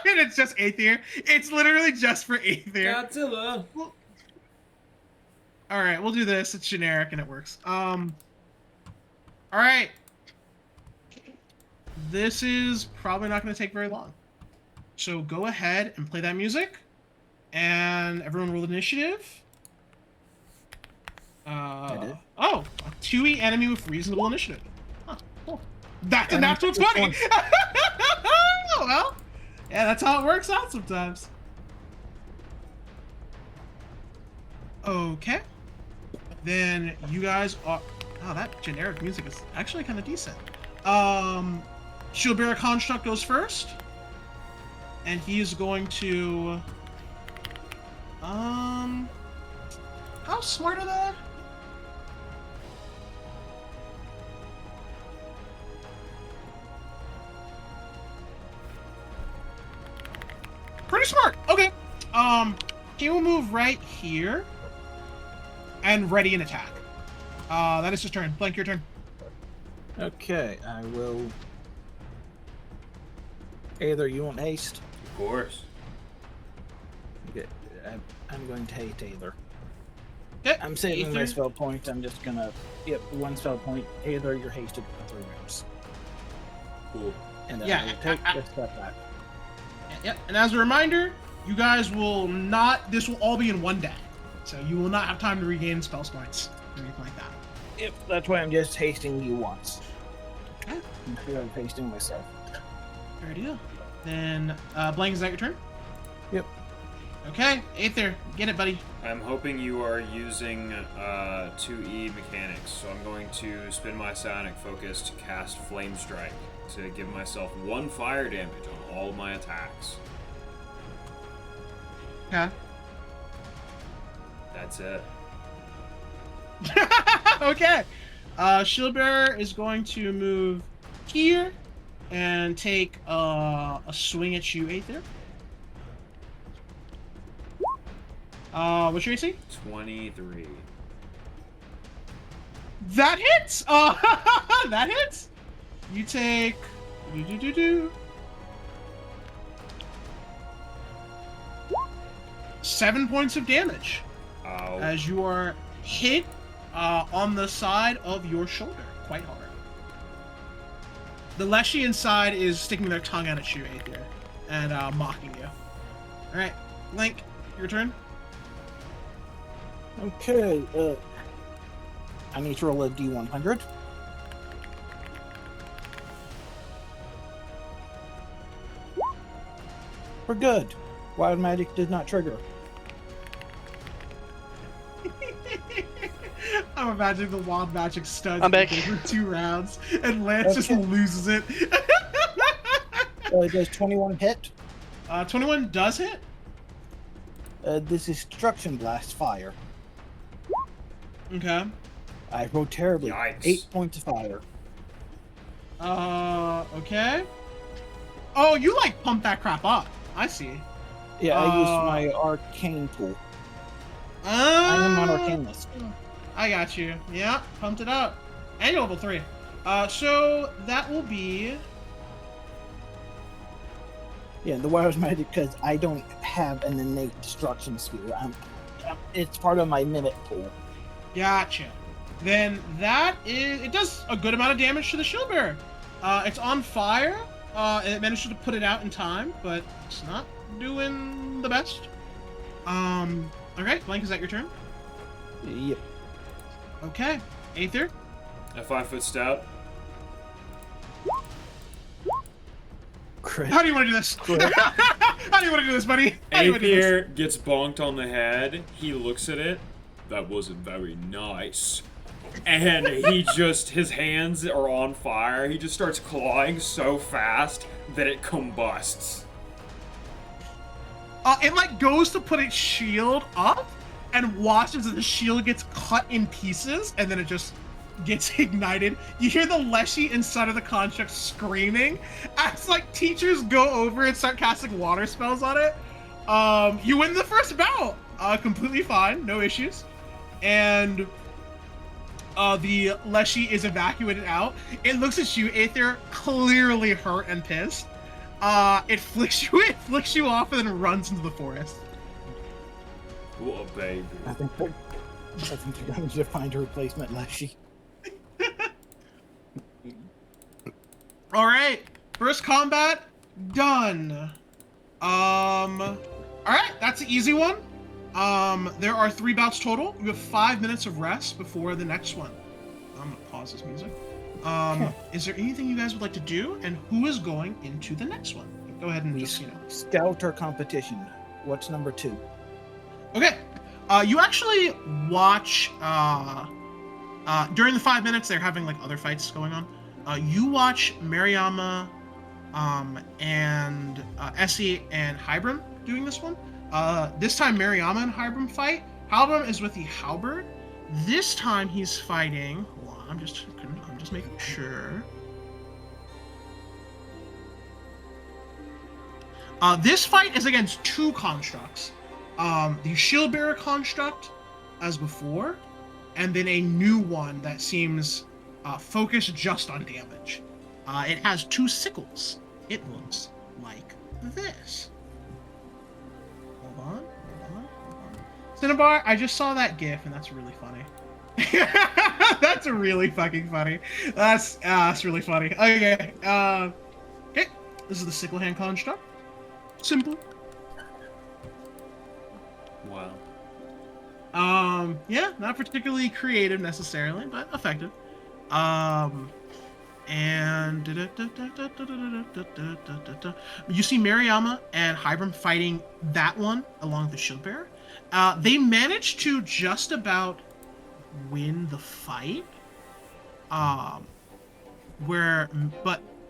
it's just Aether. It's literally just for Aether. Godzilla. All right, we'll do this. It's generic and it works. All right. This is probably not going to take very long. So go ahead and play that music, and everyone roll initiative. I did. Oh, a 2e enemy with reasonable initiative. Huh, cool. That's a And natural this 20. one- Well, yeah, that's how it works out sometimes. Okay. Then you guys are. Oh, that generic music is actually kind of decent. Shieldbearer Construct goes first, and he is going to. How smart are they? Pretty smart. Okay. He will move right here and ready an attack. That is his turn. Blank, your turn. Okay, I will. Either you want haste? Of course. Okay, I'm going to haste Aether. Okay. I'm saving my Aether. spell point. I'm just gonna. Yep, one spell point. Aether, you're hasted for 3 rounds. Cool. And then Yeah, I will take a step back. Yep. And as a reminder, you guys will not. This will all be in one day, so you will not have time to regain spell points or anything like that. Yep, that's why I'm just hasting you once. Okay. Instead of hasting myself. Fair deal. Then, Blank, is that your turn? Yep. Okay, Aether, get it, buddy. I'm hoping you are using 2E mechanics, so I'm going to spin my psionic focus to cast Flame Strike to give myself 1 fire damage on all my attacks. Okay. That's it. Okay. Shieldbearer is going to move here and take a swing at you, Aether. What's your AC? 23. That hits! That hits! You take... 7 points of damage Ow. as you are hit on the side of your shoulder quite hard. The Leshy inside is sticking their tongue out at you, Aether, and mocking you. Alright, Link, your turn. Okay, I need to roll a D100. We're good. Wild magic did not trigger. I'm imagining the wild magic studs I'm back. for 2 rounds, and Lance just Okay. loses it. Does 21 hit? 21 does hit. This is Destruction Blast fire. Okay. I rolled terribly. Yikes. 8 points of fire. Okay. Oh, you like pump that crap up. I see. Yeah, I used my arcane pool. I I am on Arcanist. I got you. Yeah, pumped it up. And you're level 3. So that will be... Yeah, the wild magic because I don't have an innate destruction sphere. It's part of my mimic pool. Gotcha. Then that is... It does a good amount of damage to the shield bearer. It's on fire. And it manages to put it out in time, but it's not doing the best. Alright, Blank, is that your turn? Yep. Okay. Aether? A 5-foot step. Crit. How do you want to do this? How do you want to do this, buddy? How do you want to do this? Aether gets bonked on the head. He looks at it. That wasn't very nice. And he just, his hands are on fire. He just starts clawing so fast that it combusts. It like goes to put its shield up and watches as the shield gets cut in pieces and then it just gets ignited. You hear the Leshy inside of the construct screaming as like teachers go over and start casting water spells on it. You win the first bout. Completely fine, no issues. And the Leshy is evacuated out. It looks at you, Aether, clearly hurt and pissed. It flicks you off and then runs into the forest. What a baby. I think you're going to find a replacement, Leshy. All right, first combat done. All right, that's an easy one. There are 3 bouts total. You have 5 minutes of rest before the next one. I'm gonna pause this music. Is there anything you guys would like to do, and who is going into the next one? Go ahead and just, Scout or competition. What's number 2? Okay. You actually watch during the 5 minutes they're having like other fights going on. You watch Mariama and Essie and Hybrim doing this one. This time Mariama and Hybrim fight. Hybrim is with the halberd. This time he's fighting. Hold on, I'm just making sure. This fight is against two constructs. The shield bearer construct, as before, and then a new one that seems focused just on damage. It has two sickles. It looks like this. Hold on. Cinnabar, I just saw that GIF, and that's really funny. That's really fucking funny. That's really funny. Okay. Okay. This is the sickle hand construct. Simple. Wow. Yeah, not particularly creative necessarily, but effective. And you see Mariama and Hybrim fighting that one along the shield bearer. They managed to just about win the fight. But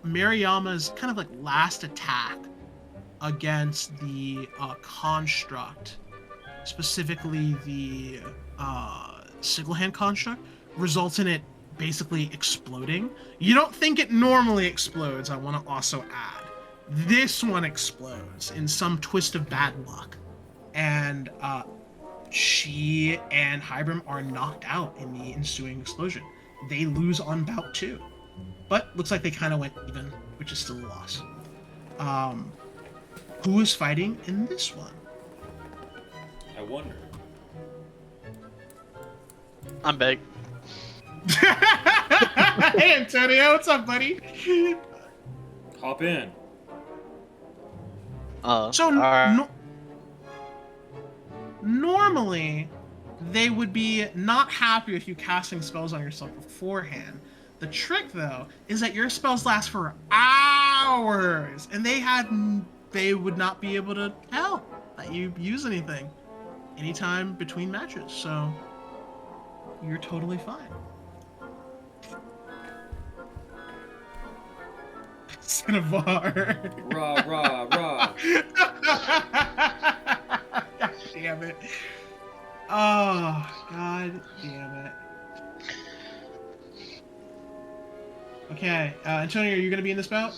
Mariama's kind of like last attack against the construct, specifically the sickle hand construct, results in it basically exploding. You don't think it normally explodes, I want to also add. This one explodes in some twist of bad luck. And she and Hybrim are knocked out in the ensuing explosion. They lose on bout 2. But looks like they kind of went even, which is still a loss. Who is fighting in this one? I wonder. I'm back. Hey Antonio, what's up, buddy? Hop in. So alright. Normally, they would be not happy with you casting spells on yourself beforehand. The trick, though, is that your spells last for hours, and they would not be able to tell that you use anything anytime between matches. So you're totally fine. Cinnabar. Rah, rah, rah. God damn it. Oh, god damn it. Okay, Antonio, are you gonna be in this bout?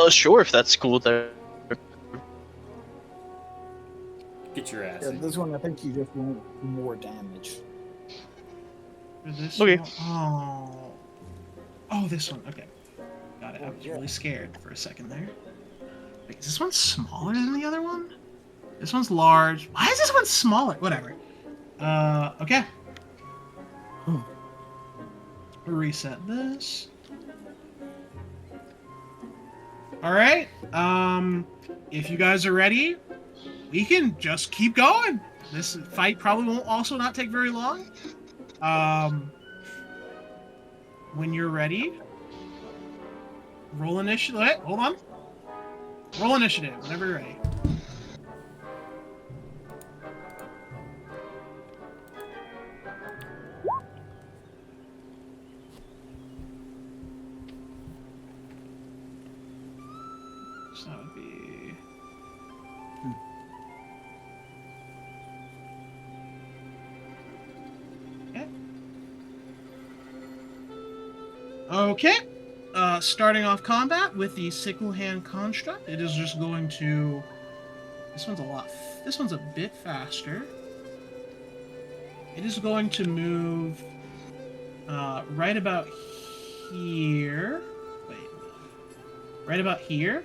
Sure, if that's cool there. Get your ass Yeah, in. this one I think you just want more damage. Or this Okay. one? Oh, this one. Okay. Got it. I was really scared for a second there. Wait, is this one smaller than the other one? This one's large. Why is this one smaller? Whatever. Okay. Reset this. Alright. If you guys are ready, we can just keep going. This fight probably won't also not take very long. When you're ready, roll initiative. Wait, hold on. Roll initiative whenever you're ready. So that would be... Okay. Starting off combat with the sickle hand construct, it is just going to. This one's a bit faster. It is going to move right about here. Wait. Right about here,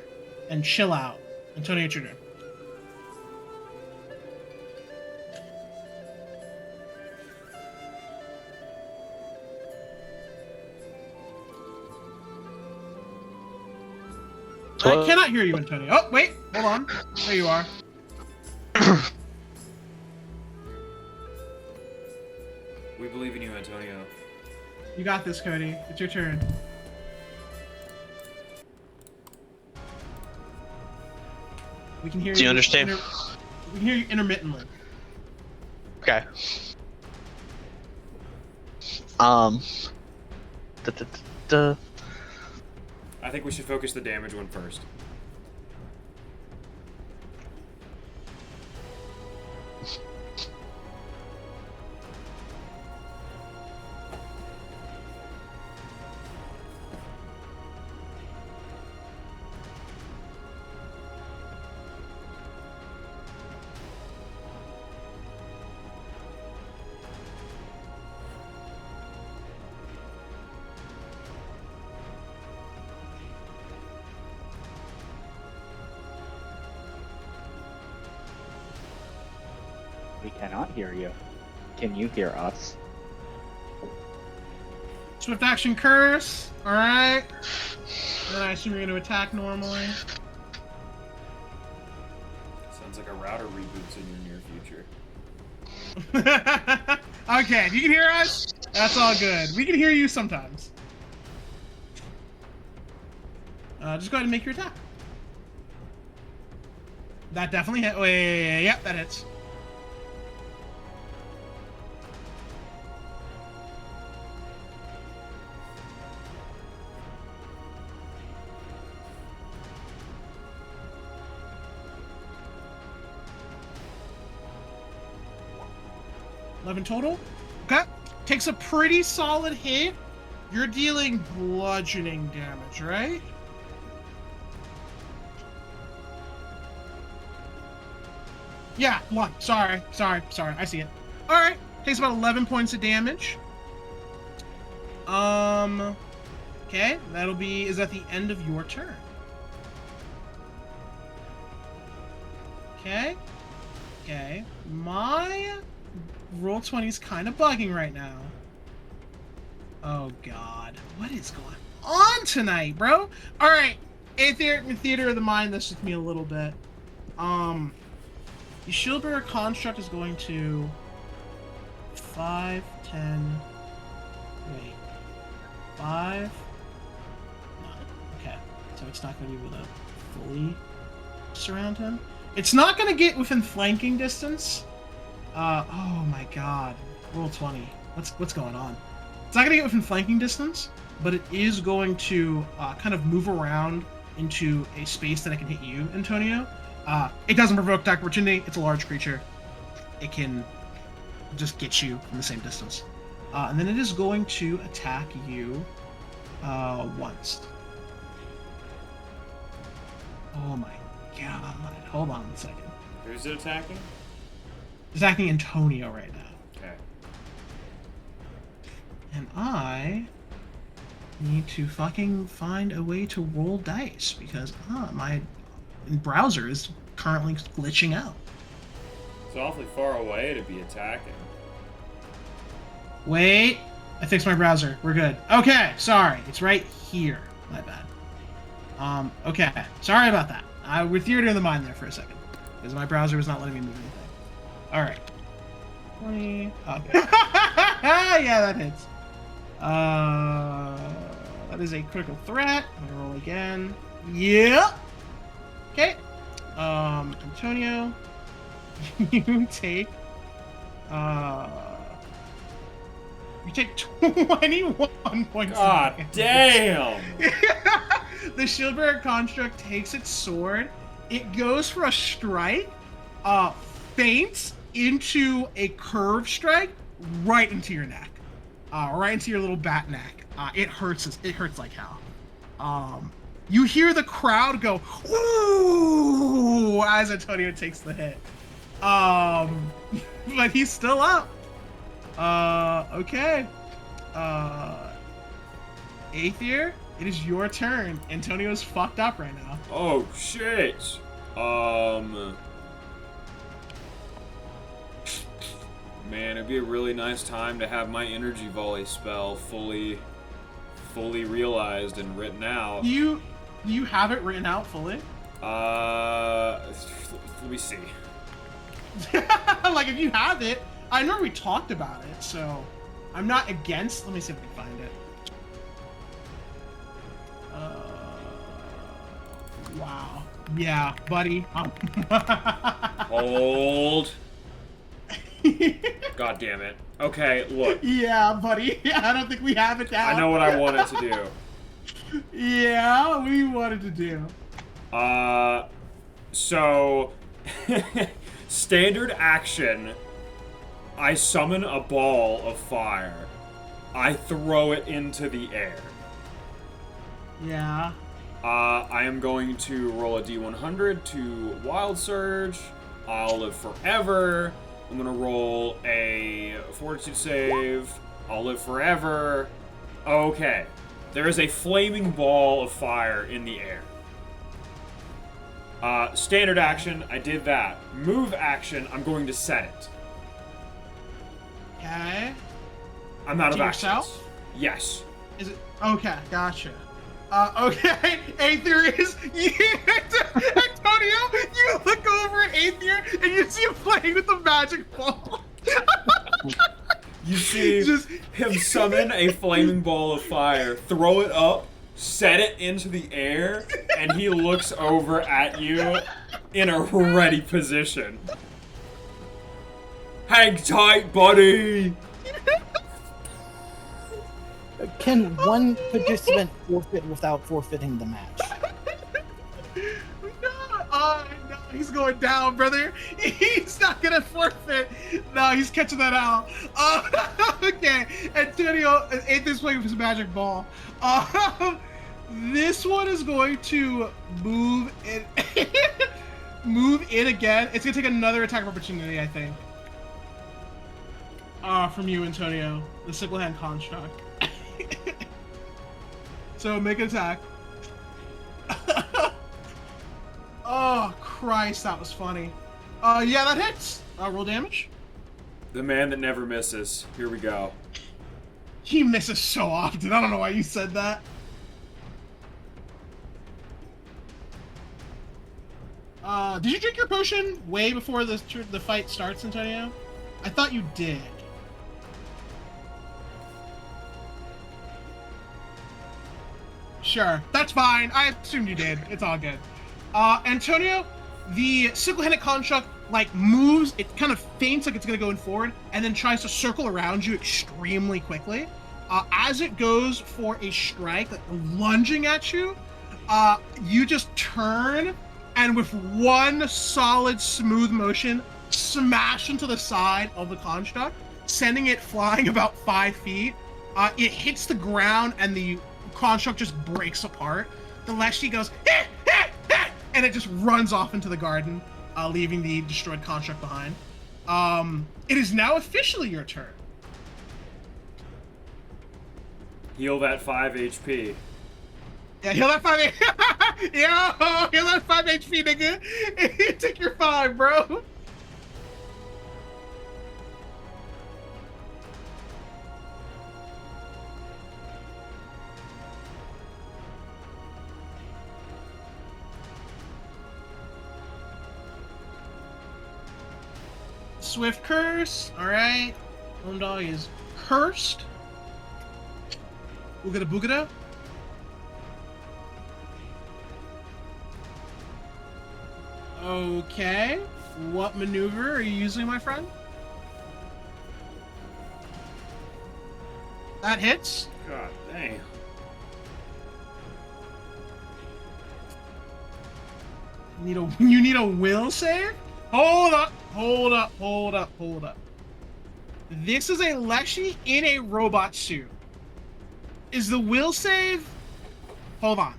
and chill out. Antonio, it's your turn. I cannot hear you, Antonio. Oh, wait. Hold on. There you are. We believe in you, Antonio. You got this, Cody. It's your turn. We can hear you. Do you understand? We can hear you intermittently. Okay. Da, da, da, da. I think we should focus the damage one first. We cannot hear you. Can you hear us? Swift action curse. All right. Then I assume you're going to attack normally. Sounds like a router reboot's in your near future. Okay, if you can hear us, that's all good. We can hear you sometimes. Just go ahead and make your attack. That definitely hit. Wait, yep, that hits. $11 total. Okay. Takes a pretty solid hit. You're dealing bludgeoning damage, right? Yeah, 1. Sorry. I see it. Alright. Takes about 11 points of damage. Okay. That'll be... Is at the end of your turn. Okay. My... Roll20 is kind of bugging right now. Oh god, what is going on tonight, bro? All right, Theater of the Mind. This with me a little bit. The Shieldbearer construct is going to 5, 10. Wait, 5. No, okay, so it's not going to be able to fully surround him. It's not going to get within flanking distance. Oh my god. Roll 20. What's going on? It's not going to get within flanking distance, but it is going to kind of move around into a space that it can hit you, Antonio. It doesn't provoke attack opportunity. It's a large creature. It can just get you from the same distance. And then it is going to attack you once. Oh my god. Hold on a second. Who's it attacking? Attacking Antonio right now. Okay. And I need to fucking find a way to roll dice because my browser is currently glitching out. It's awfully far away to be attacking. Wait, I fixed my browser. We're good. Okay, sorry. It's right here. My bad. Okay. Sorry about that. We're Theater of the Mind there for a second because my browser was not letting me move anything. All right. 20. Okay. Yeah, that hits. That is a critical threat. I'm gonna roll again. Yeah. Okay. Antonio, you take 21 points. God damn! The Shieldbearer construct takes its sword. It goes for a strike. Feints into a curve strike right into your neck, right into your little bat neck. It hurts. It hurts like hell. You hear the crowd go ooh as Antonio takes the hit. But he's still up. Okay. Aether, it is your turn. Antonio's fucked up right now. Oh shit. Man, it'd be a really nice time to have my energy volley spell fully realized and written out. Do you have it written out fully? Let me see. Like if you have it, I know we talked about it, so I'm not against. Let me see if I can find it. Wow. Yeah, buddy. Hold. God damn it. Okay, look. Yeah, buddy. Yeah, I don't think we have it down. I know what I wanted to do. Yeah, what do you wanted to do? So, standard action, I summon a ball of fire. I throw it into the air. Yeah. I am going to roll a D100 to Wild Surge. I'll live forever. I'm gonna roll a Fortitude save. I'll live forever. Okay. There is a flaming ball of fire in the air. Standard action, I did that. Move action, I'm going to set it. Okay. I'm out of To actions. yourself? Yes. Is it? Okay, gotcha. Okay, Aether is. Antonio, you look over at Aether and you see him playing with the magic ball. You see Just- him summon a flaming ball of fire, throw it up, set it into the air, and he looks over at you in a ready position. Hang tight, buddy! Can one participant forfeit without forfeiting the match? No, he's going down, brother. He's not gonna forfeit. No, he's catching that out. Okay, Antonio, Aether's playing with his magic ball. This one is going to move in. Move in again. It's gonna take another attack of opportunity, I think. From you, Antonio, the sickle hand construct. So make an attack. Oh Christ, that was funny. Yeah, that hits. Roll damage. The man that never misses. Here we go. He misses so often. I don't know why you said that. Did you drink your potion way before the fight starts, Antonio? I thought you did. Sure, that's fine. I assumed you did. It's all good. Antonio, the sickle-handed construct like moves. It kind of feints like it's gonna go in forward, and then tries to circle around you extremely quickly. As it goes for a strike, like lunging at you, you just turn and with one solid, smooth motion, smash into the side of the construct, sending it flying about 5 feet. It hits the ground, and the construct just breaks apart. The Leshy goes, "Heh, heh, heh," and it just runs off into the garden, leaving the destroyed construct behind. It is now officially your turn. Heal that 5 HP. Yeah, heal that 5 HP. Yo, heal that 5 HP, nigga. Take your 5, bro. Swift curse. All right. Lone Dog is cursed. We'll get a Boogada. Okay. What maneuver are you using, my friend? That hits. God damn. You need a will save? Hold up. This is a Leshy in a robot suit. Is the will save... Hold on.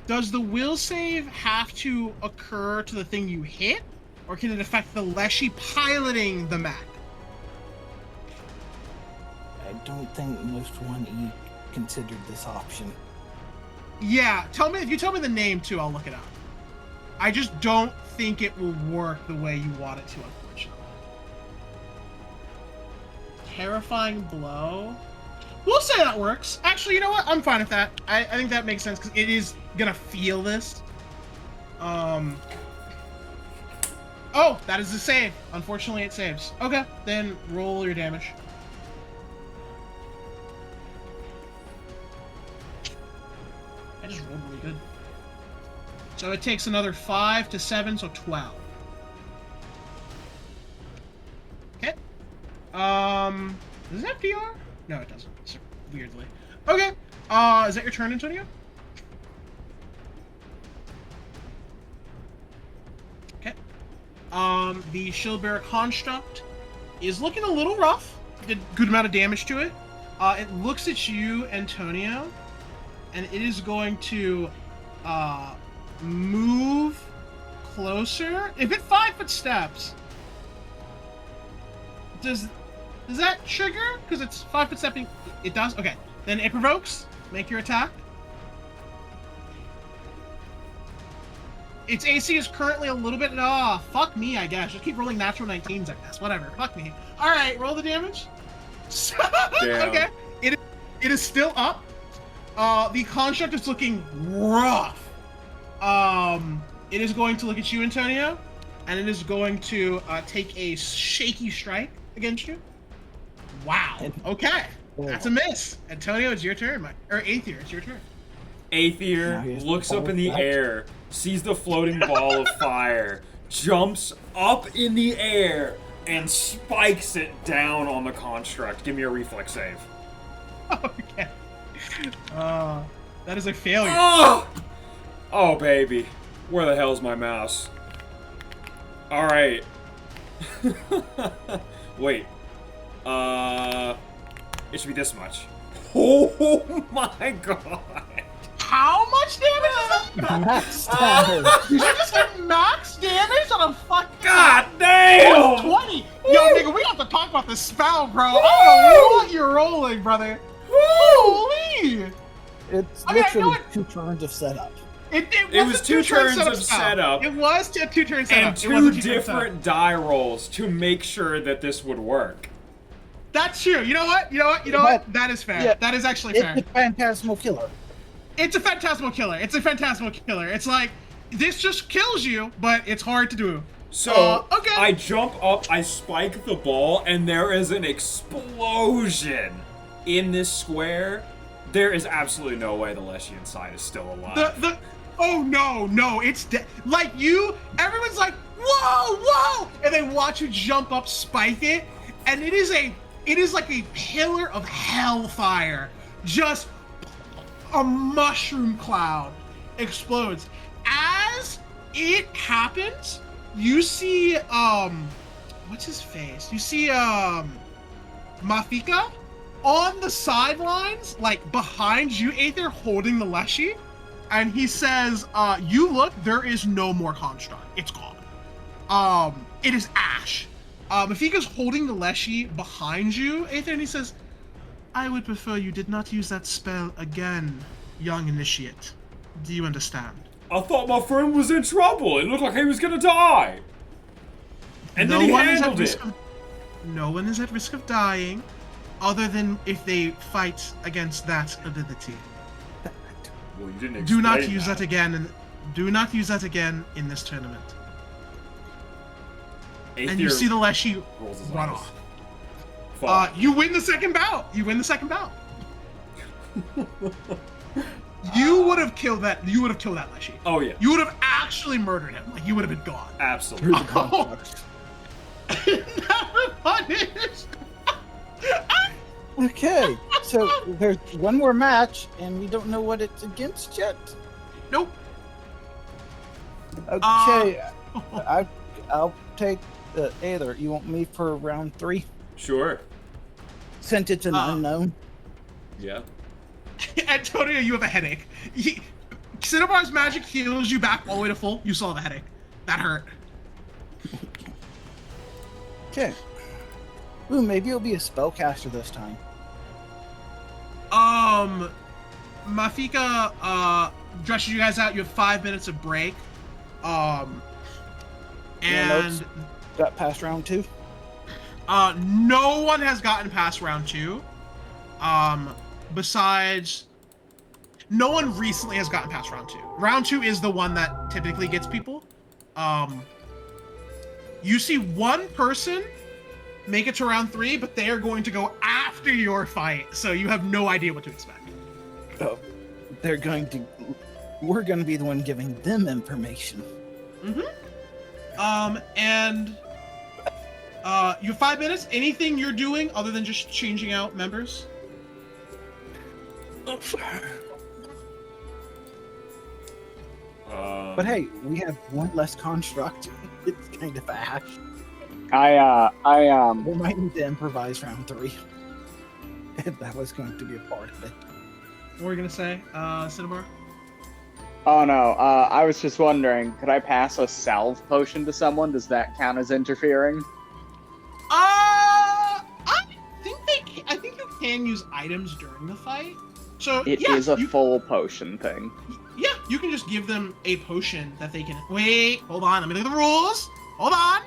Does the will save have to occur to the thing you hit? Or can it affect the Leshy piloting the mech? I don't think most 1E considered this option. Yeah, if you tell me the name too, I'll look it up. I just don't think it will work the way you want it to, unfortunately. Terrifying blow. We'll say that works. Actually, you know what? I'm fine with that. I think that makes sense because it is gonna feel this. Oh, that is a save. Unfortunately, it saves. Okay, then roll your damage. I just rolled really good. So it takes another 5 to 7, so 12. Does it have PR? No, it doesn't. Weirdly. Okay. Is that your turn, Antonio? Okay. The Shieldbearer construct is looking a little rough. Did a good amount of damage to it. It looks at you, Antonio, and it is going to move closer. If it 5-foot steps, does that trigger? Because it's 5-foot stepping. It does. Okay. Then it provokes. Make your attack. Its AC is currently a little bit. Fuck me, I guess. Just keep rolling natural 19s, I guess. Whatever. Fuck me. All right, roll the damage. Okay. It is still up. The construct is looking rough. It is going to look at you, Antonio, and it is going to take a shaky strike against you. Wow. Okay. That's a miss. Antonio, it's your turn. Aether, it's your turn. Aether looks up in the air, sees the floating ball of fire, jumps up in the air, and spikes it down on the construct. Give me a reflex save. Okay. That is a failure. Oh, baby. Where the hell's my mouse? Alright. Wait. It should be this much. Oh my god. How much damage is that? Max damage. Did you just get max damage on a fucking... God damn! 20! Yo, nigga, we have to talk about this spell, bro. I don't know what you're rolling, brother. Holy! It's Okay, I know literally it- 2 turns of setup. It was 2 turns of setup. It was 2 turns setup. And It was a 2 2-turn setup. different die rolls to make sure that this would work. That's true. You know what? But- That is fair. yeah, That is actually It's fair. a phantasmal killer. It's a phantasmal killer. It's like, this just kills you, but it's hard to do. So, Okay. I jump up, I spike the ball, and there is an explosion in this square. There is absolutely no way the Leshy inside is still alive. Oh no, it's like everyone's like, whoa, and they watch you jump up, spike it, and it is like a pillar of hellfire. Just a mushroom cloud explodes. As it happens, you see, what's his face? You see, Mafika on the sidelines, like behind you, Aether, holding the Leshy. And he says, you look, there is no more construct. It's gone. It is ash. Mafika's holding the Leshy behind you, Aether, and he says, I would prefer you did not use that spell again, young initiate. Do you understand? I thought my friend was in trouble. It looked like he was gonna die. And then he handled it. No one is at risk of dying, other than if they fight against that ability. Well, you didn't Do not explain use that again, and do not use that again in this tournament. And you Aether see the Leshy rolls his run eyes. off. Fuck. You win the second bout. You would have killed that. You would have killed that Leshy. Oh yeah, You would have actually murdered him. Like, you would have been gone. absolutely. Through the construct. Never punished. Okay, so there's one more match, and we don't know what it's against yet. Nope. Okay, I'll take the Aether. You want me for round 3? Sure. Since it's an unknown. Yeah. Antonio, you have a headache. Cinnabar's magic heals you back all the way to full. You saw the headache. That hurt. Okay. Ooh, maybe it'll be a spellcaster this time. Mafika dresses you guys out. You have 5 minutes of break. notes? And Got past round 2? no one has gotten past round 2. Besides, no one recently has gotten past round 2. Round 2 is the one that typically gets people. You see one person make it to round 3, but they are going to go after your fight, so you have no idea what to expect. Oh, we're going to be the one giving them information. You have 5 minutes. Anything you're doing other than just changing out members? But hey, we have one less construct. It's kind of ash. I We might need to improvise round 3. If that was going to be a part of it. What were you gonna say, Cinnabar? Oh no, I was just wondering, could I pass a salve potion to someone? Does that count as interfering? I think you can use items during the fight. So It yeah, is a full potion thing. yeah, you can just give them a potion that they can. Wait, hold on. Let me look at the rules. Hold on.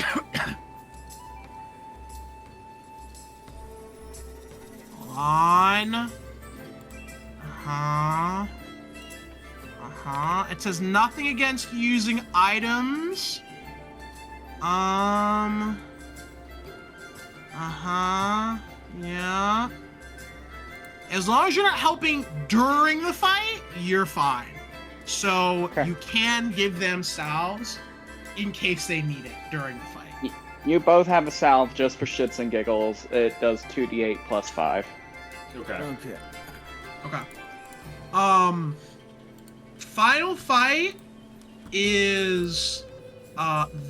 Hold on. It says nothing against using items. Yeah. As long as you're not helping during the fight, you're fine. So Okay. you can give them salves in case they need it during the fight. You both have a salve just for shits and giggles. It does 2d8 plus 5. Okay. Okay. Okay. Final fight is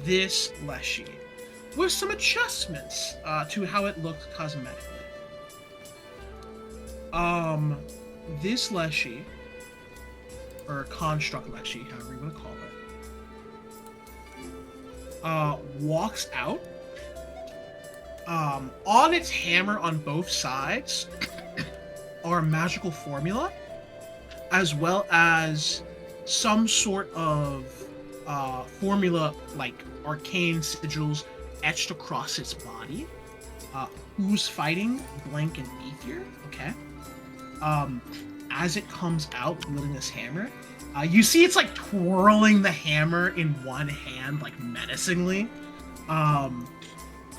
this Leshy with some adjustments to how it looks cosmetically. This Leshy, or construct Leshy, however you want to call it, walks out. On its hammer on both sides are a magical formula, as well as some sort of formula like arcane sigils etched across its body. Who's fighting Blank and Ether? Okay. As it comes out wielding this hammer, you see it's like twirling the hammer in one hand, like menacingly.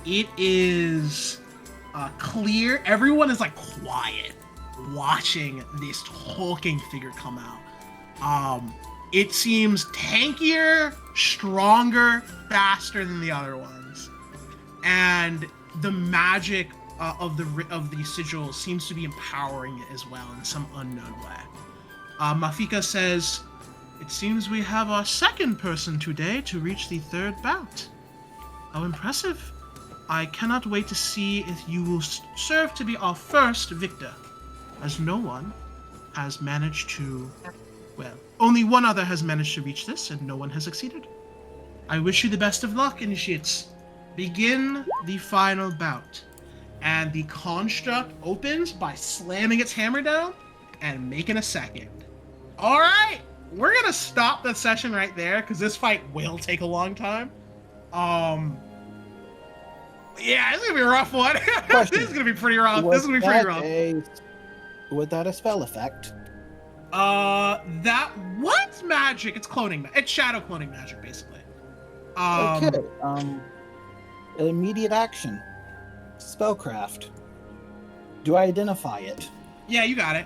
It is clear. Everyone is like quiet, watching this hulking figure come out. It seems tankier, stronger, faster than the other ones, and the magic of the sigil seems to be empowering it as well in some unknown way. Mafika says, "It seems we have our second person today to reach the third bout. How impressive! I cannot wait to see if you will serve to be our first victor, as no one has managed to, well, only one other has managed to reach this, and no one has succeeded. I wish you the best of luck, initiates. Begin the final bout." And the construct opens by slamming its hammer down and making a second. All right, we're gonna stop the session right there because this fight will take a long time. Yeah, it's gonna be a rough one. This is gonna be pretty rough. This is gonna be pretty rough. Was that a spell effect? That what's magic? It's cloning. It's shadow cloning magic, basically. Okay. Immediate action. Spellcraft. Do I identify it? Yeah, you got it.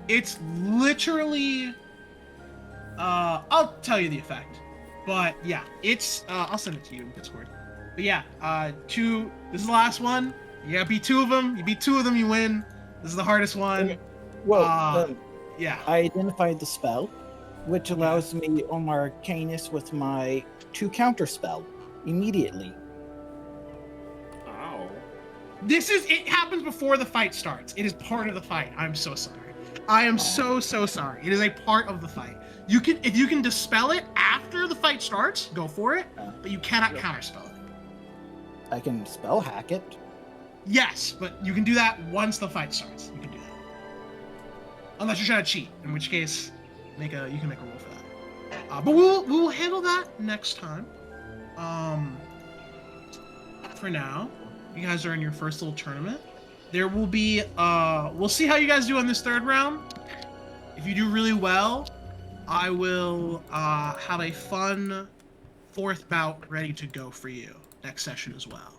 It's literally. I'll tell you the effect, but yeah, it's. I'll send it to you in Discord. But yeah, two. This is the last one. You gotta beat 2 of them. You beat 2 of them, you win. This is the hardest one. Well, Yeah. I identified the spell, which allows me on my Arcanus with my 2 counter spell immediately. Ow. It happens before the fight starts. It is part of the fight. I'm so sorry. I am so sorry. It is a part of the fight. If you can dispel it after the fight starts, go for it, but you cannot counterspell it. I can spell hack it. Yes, but you can do that once the fight starts. You can do that. Unless you're trying to cheat, in which case you can make a roll for that. But we will handle that next time. For now, you guys are in your first little tournament. There will be we'll see how you guys do on this 3rd round. If you do really well, I will have a fun 4th bout ready to go for you next session as well.